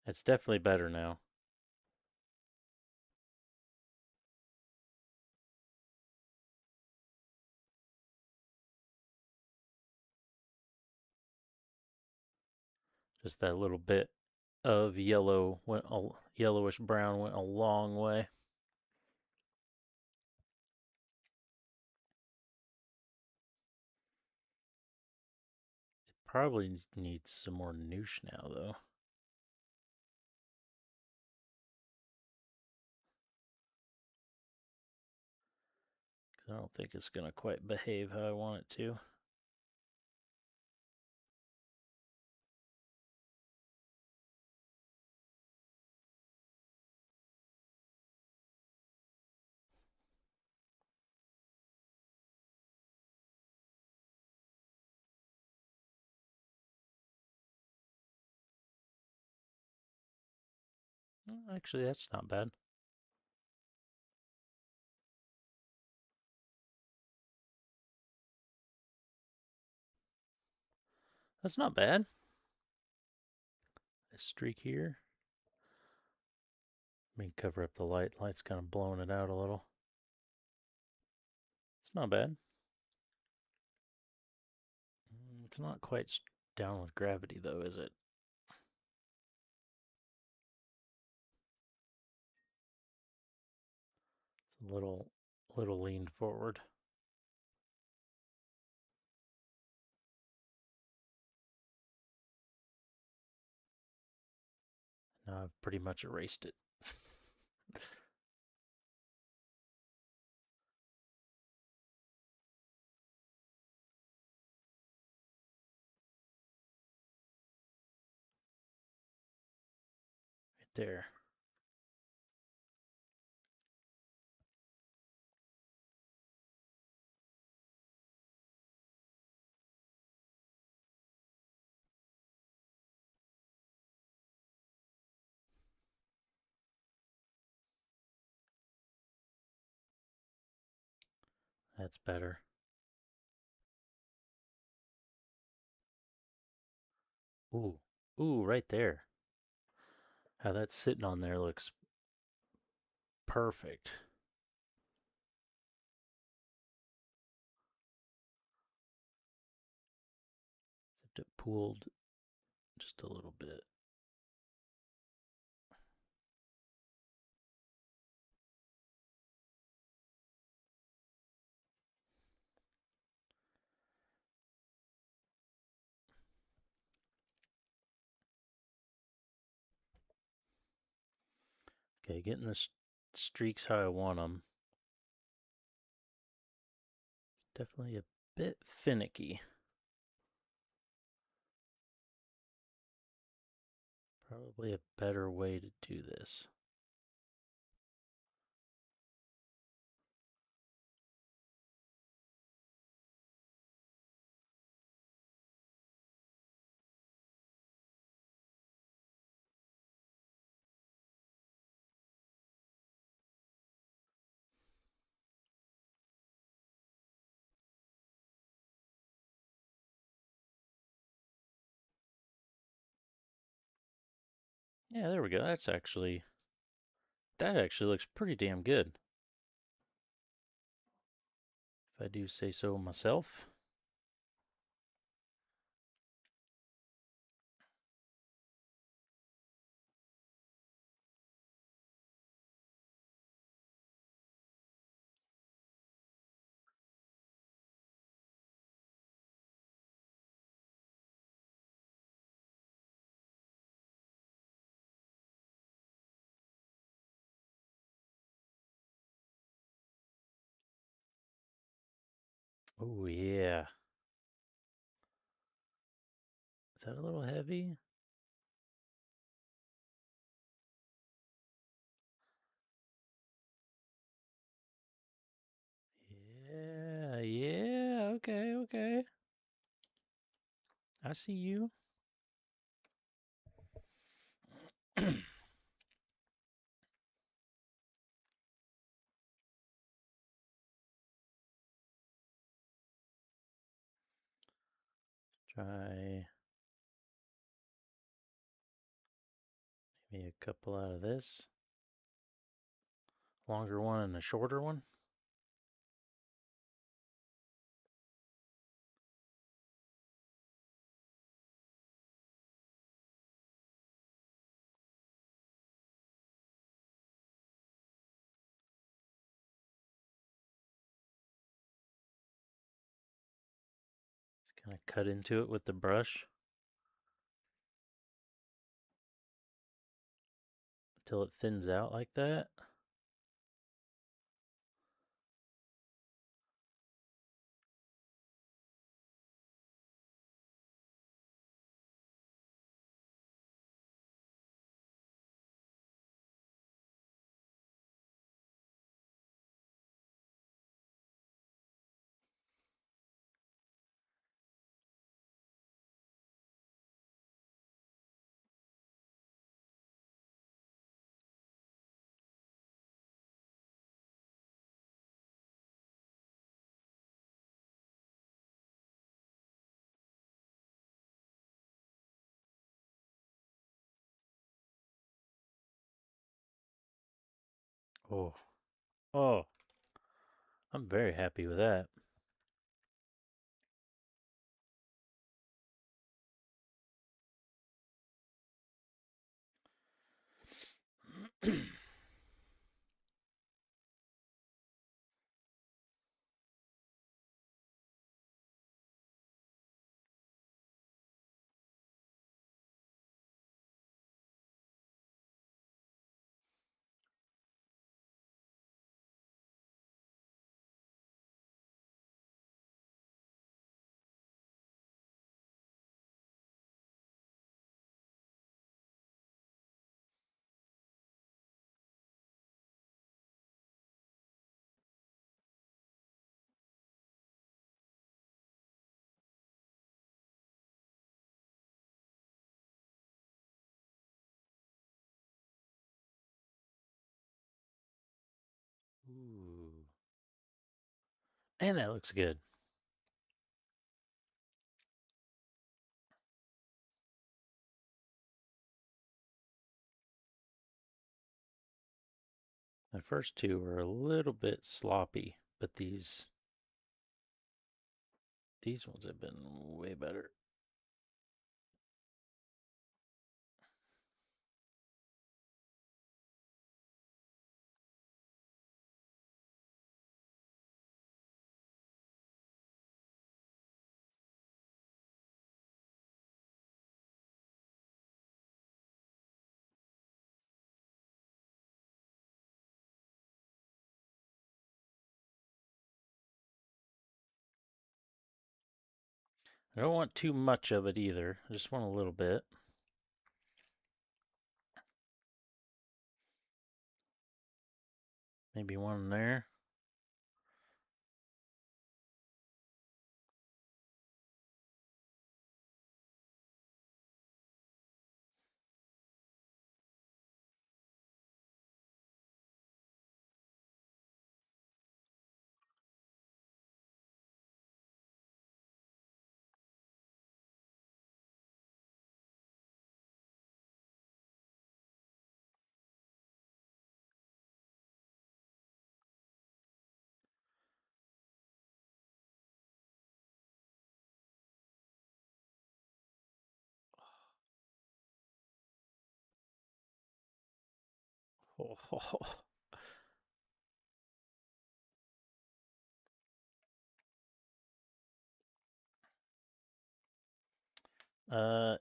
It's definitely better now. Just that little bit of yellowish brown went a long way. Probably needs some more noosh now, though. Because I don't think it's going to quite behave how I want it to. Actually, that's not bad. That's not bad. This streak here. Let me cover up the light. Light's kind of blowing it out a little. It's not bad. It's not quite down with gravity, though, is it? It's a little leaned forward. Now I've pretty much erased it. Right there. That's better. Ooh. Ooh, right there. How that's sitting on there looks perfect. Except it pooled just a little bit. Okay, getting the streaks how I want them. It's definitely a bit finicky. Probably a better way to do this. Yeah, there we go. That actually looks pretty damn good, if I do say so myself. Oh yeah. Is that a little heavy? Yeah, yeah, okay, okay. I see you. Try maybe a couple out of this. Longer one and a shorter one. Just kind of cut into it with the brush until it thins out like that. Oh, oh, I'm very happy with that. Ooh. And that looks good. My first two were a little bit sloppy, but these ones have been way better. I don't want too much of it either. I just want a little bit. Maybe one there.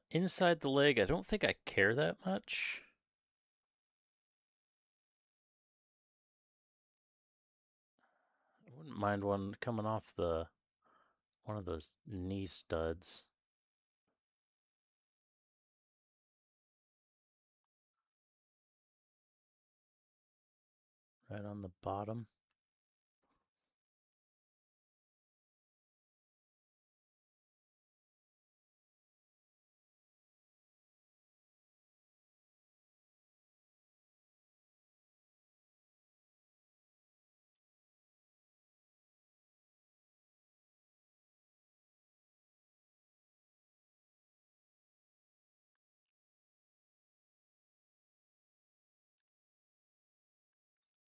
Inside the leg, I don't think I care that much. I wouldn't mind one coming off one of those knee studs. Right on the bottom.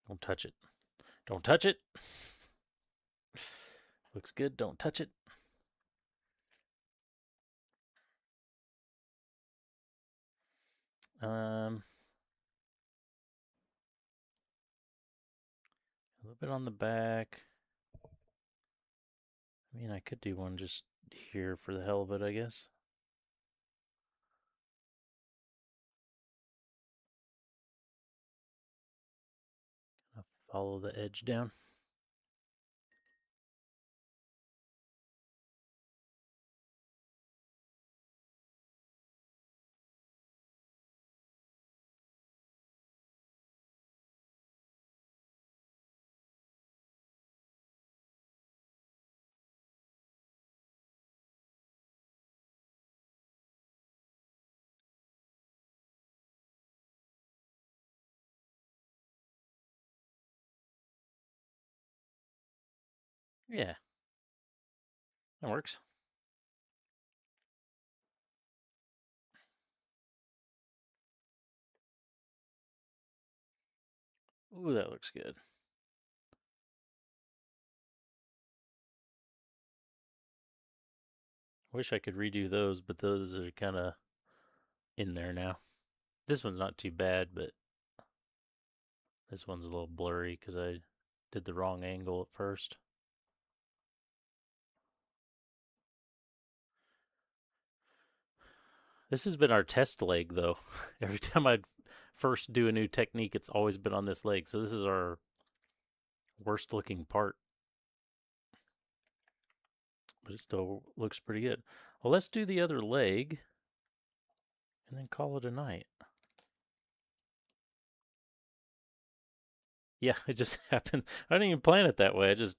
Don't touch it. Don't touch it. Looks good. Don't touch it. A little bit on the back. I mean, I could do one just here for the hell of it, I guess. I'll follow the edge down. Yeah, that works. Ooh, that looks good. Wish I could redo those, but those are kind of in there now. This one's not too bad, but this one's a little blurry because I did the wrong angle at first. This has been our test leg, though. Every time I first do a new technique, it's always been on this leg. So this is our worst looking part, but it still looks pretty good. Well, let's do the other leg and then call it a night. Yeah, it just happened. I didn't even plan it that way. It just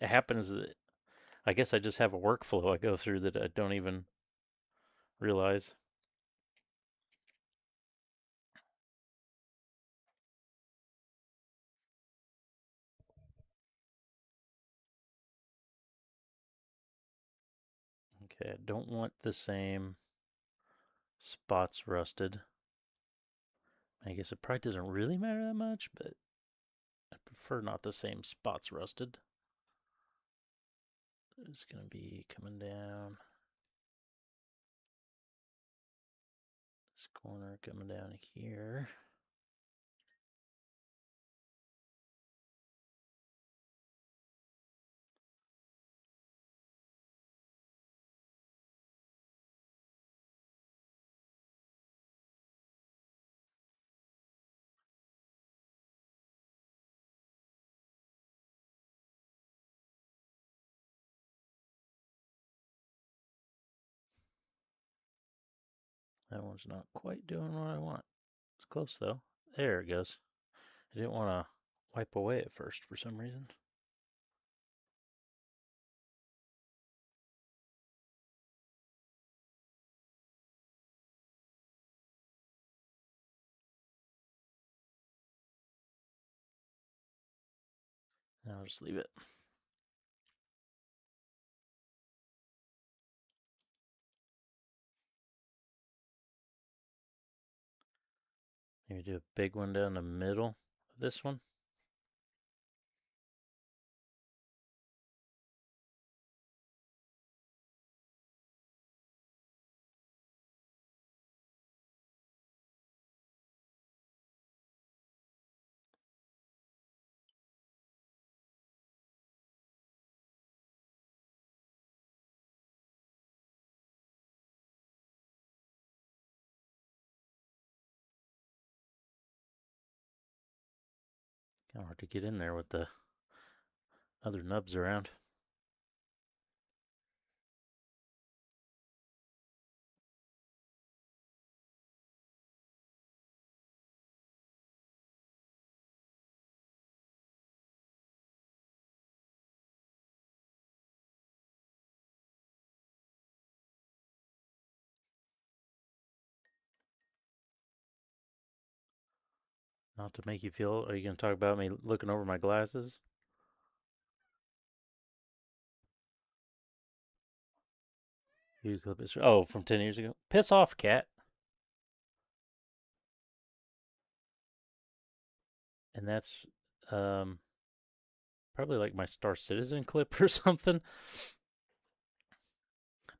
happens. I guess I just have a workflow I go through that I don't even realize. Okay, I don't want the same spots rusted. I guess it probably doesn't really matter that much, but I prefer not the same spots rusted. It's going to be coming down. This corner coming down here. That one's not quite doing what I want. It's close though. There it goes. I didn't want to wipe away at first for some reason. I'll just leave it. Maybe do a big one down the middle of this one. Kind of hard to get in there with the other nubs around. Not to make you feel. Are you going to talk about me looking over my glasses? Oh, from 10 years ago. Piss off, cat. And that's um, probably like my Star Citizen clip or something.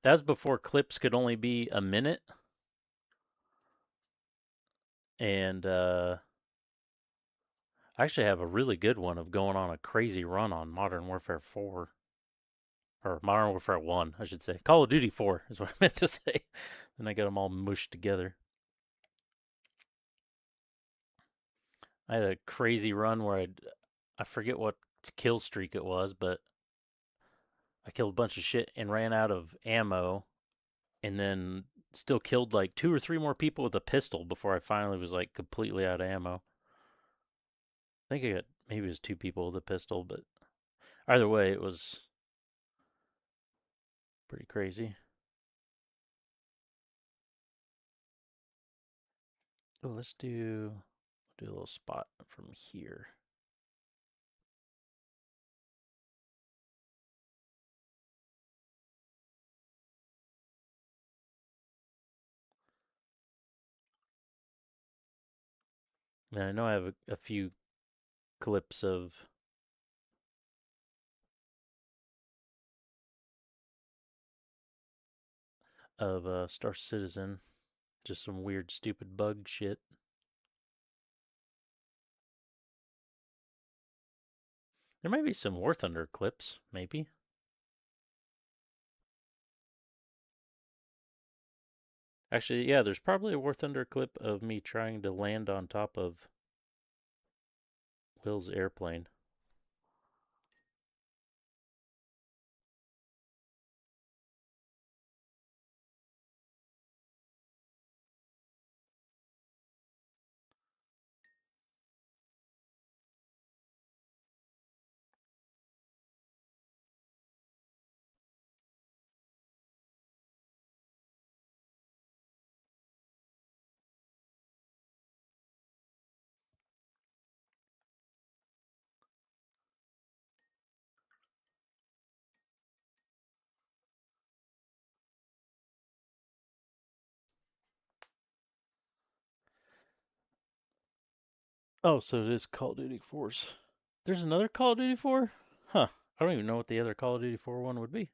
That was before clips could only be a minute. And I actually have a really good one of going on a crazy run on Modern Warfare 4. Or Modern Warfare 1, I should say. Call of Duty 4 is what I meant to say. Then I got them all mushed together. I had a crazy run where I forget what kill streak it was, but I killed a bunch of shit and ran out of ammo, and then still killed like 2 or 3 more people with a pistol before I finally was like completely out of ammo. I think I got maybe it was 2 people with a pistol, but either way, it was pretty crazy. Oh, let's do a little spot from here. And I know I have a few clips of Star Citizen, just some weird, stupid bug shit. There might be some War Thunder clips, maybe. Actually, yeah, there's probably a War Thunder clip of me trying to land on top of Will's airplane. Oh, so it is Call of Duty 4's. There's another Call of Duty 4? Huh. I don't even know what the other Call of Duty 4 one would be.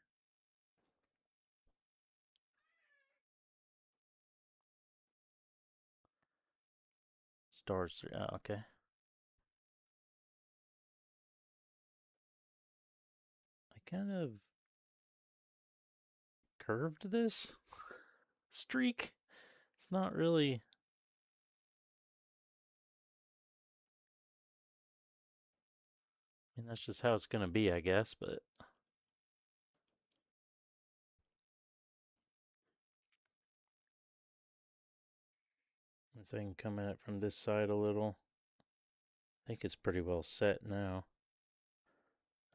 Stars 3. Oh, okay. I kind of curved this streak. It's not really. I mean, that's just how it's going to be, I guess, but. So I can come at it from this side a little. I think it's pretty well set now.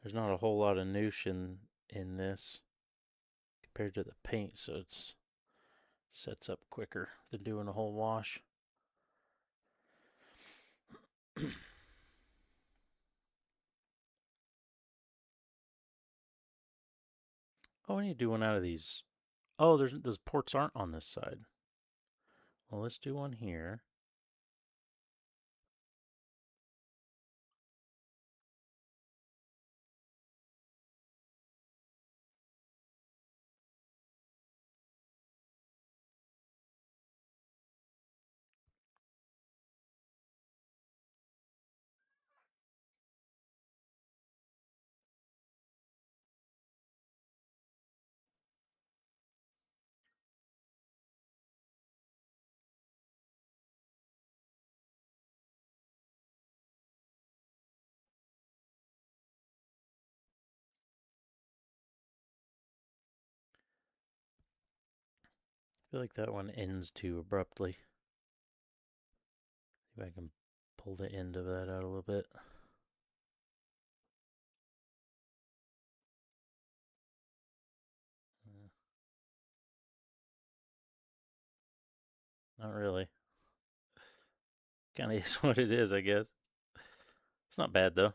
There's not a whole lot of noosh in this compared to the paint, so it's sets up quicker than doing a whole wash. Oh, I need to do one out of these. Oh, those ports aren't on this side. Well, let's do one here. I feel like that one ends too abruptly. See if I can pull the end of that out a little bit. Not really. Kind of is what it is, I guess. It's not bad though.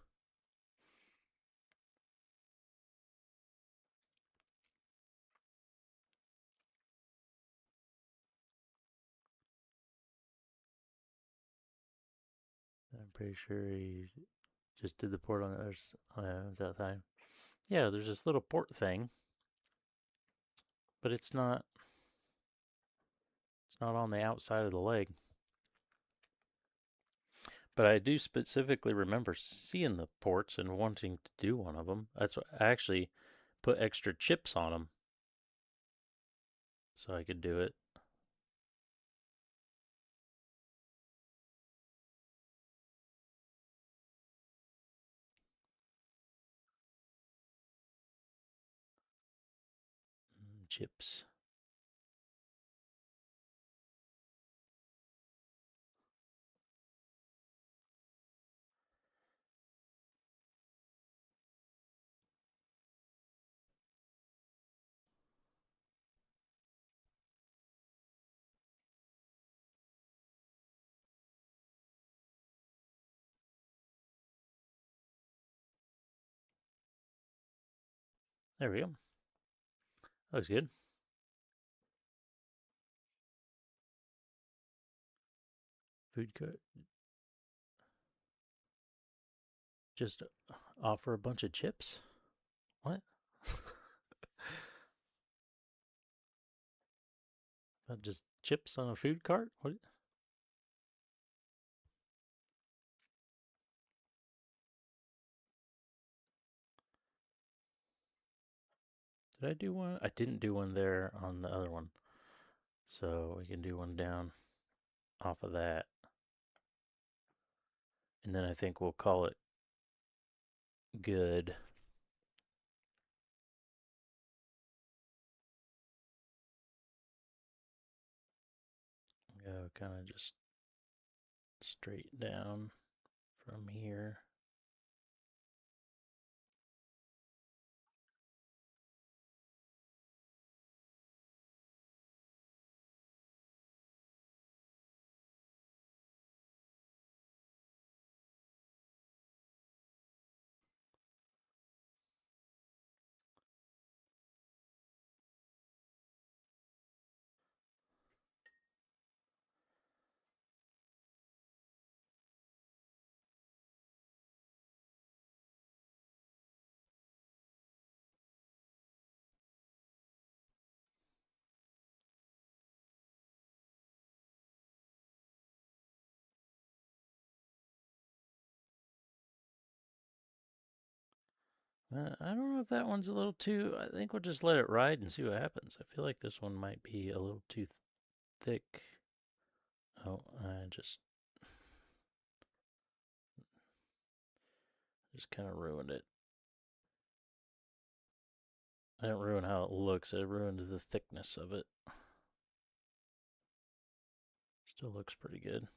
I'm pretty sure he just did the port on the other that time. Yeah, there's this little port thing, but it's not on the outside of the leg. But I do specifically remember seeing the ports and wanting to do one of them. That's what I actually put extra chips on them so I could do it. Chips. There we go. Looks good. Food court. Just offer a bunch of chips? What? Just chips on a food cart? What? Did I do one? I didn't do one there on the other one. So we can do one down off of that. And then I think we'll call it good. Go kind of just straight down from here. I don't know if that one's a little too. I think we'll just let it ride and see what happens. I feel like this one might be a little too thick. Oh, I just kind of ruined it. I didn't ruin how it looks. I ruined the thickness of it. Let's Still looks pretty good.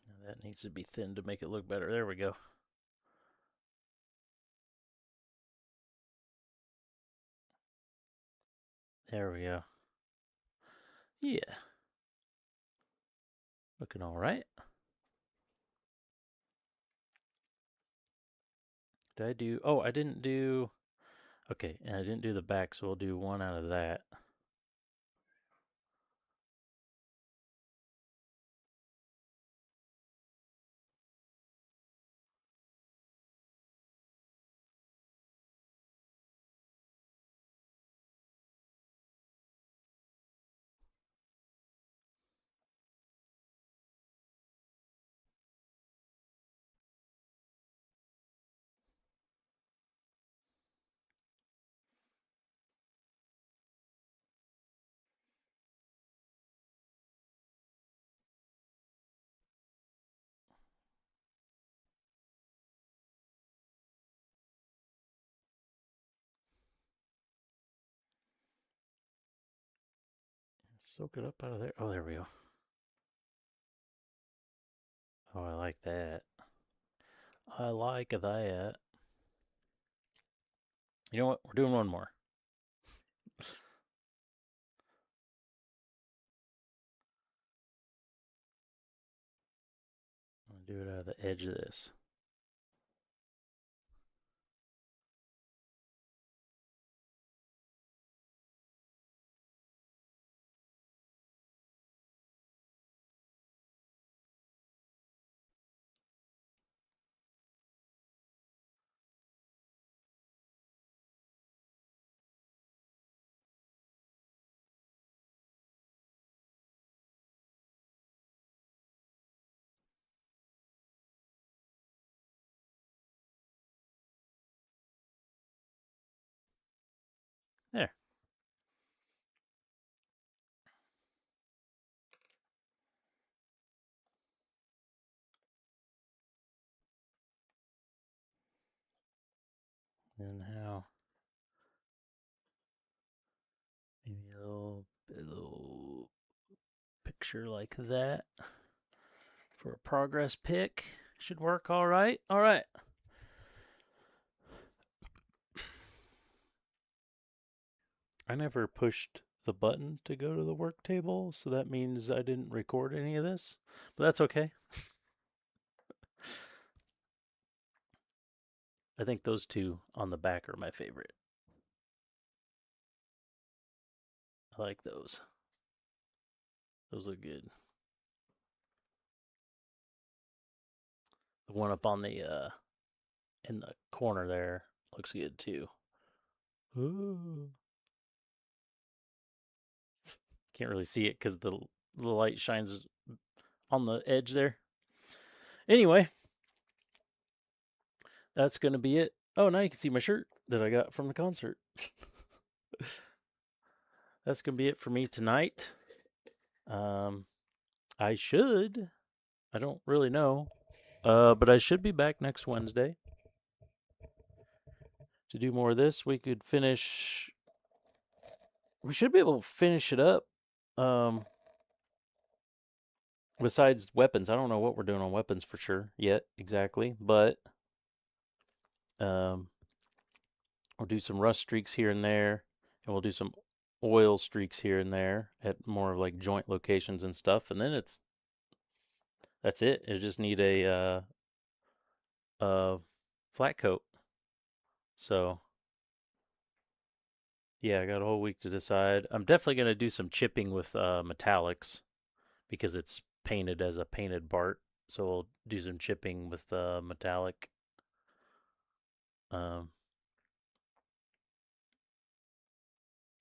Now that needs to be thin to make it look better. There we go. There we go. Yeah. Looking all right. Did I do? Oh, I didn't do. Okay, and I didn't do the back, so we'll do one out of that. Soak it up out of there. Oh, there we go. Oh, I like that. I like that. You know what? We're doing one more. I'm gonna do it out of the edge of this. There. And how? Maybe a little picture like that for a progress pic. Should work all right. All right. I never pushed the button to go to the work table, so that means I didn't record any of this, but that's okay. I think those two on the back are my favorite. I like those. Those look good. The one up on the in the corner there looks good too. Ooh. Can't really see it because the light shines on the edge there. Anyway, that's gonna be it. Oh, now you can see my shirt that I got from the concert. That's gonna be it for me tonight. Um, I should. I don't really know. But I should be back next Wednesday to do more of this. We could finish. We should be able to finish it up. Besides weapons, I don't know what we're doing on weapons for sure yet exactly, but um, we'll do some rust streaks here and there, and we'll do some oil streaks here and there at more of like joint locations and stuff, and then that's it. It just need a flat coat. So yeah, I got a whole week to decide. I'm definitely gonna do some chipping with metallics because it's painted as a painted part. So we'll do some chipping with metallic. Um,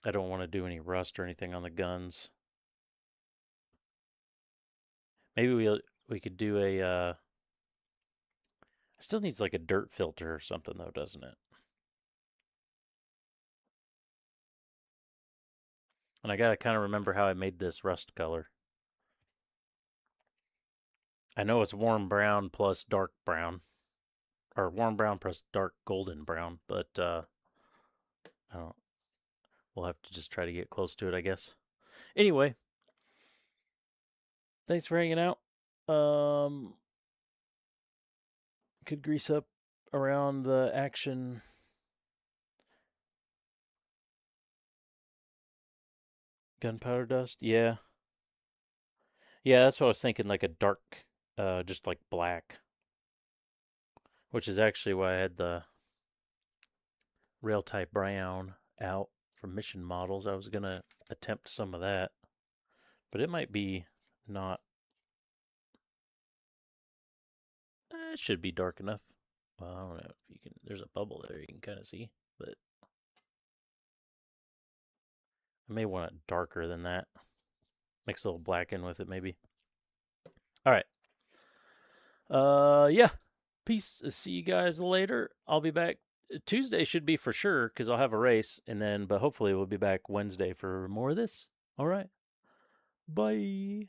I don't want to do any rust or anything on the guns. Maybe we could do a. It still needs like a dirt filter or something though, doesn't it? And I gotta kind of remember how I made this rust color. I know it's warm brown plus dark brown, or warm brown plus dark golden brown, but I don't. We'll have to just try to get close to it, I guess. Anyway, thanks for hanging out. Could grease up around the action. Gunpowder dust? Yeah. Yeah, that's what I was thinking, like a dark, just like black. Which is actually why I had the rail type brown out from mission models. I was going to attempt some of that. But it might be not. It should be dark enough. Well, I don't know if you can. There's a bubble there you can kind of see. But I may want it darker than that. Mix a little black in with it, maybe. All right. Yeah. Peace. See you guys later. I'll be back. Tuesday should be for sure because I'll have a race, and then, but hopefully we'll be back Wednesday for more of this. All right. Bye.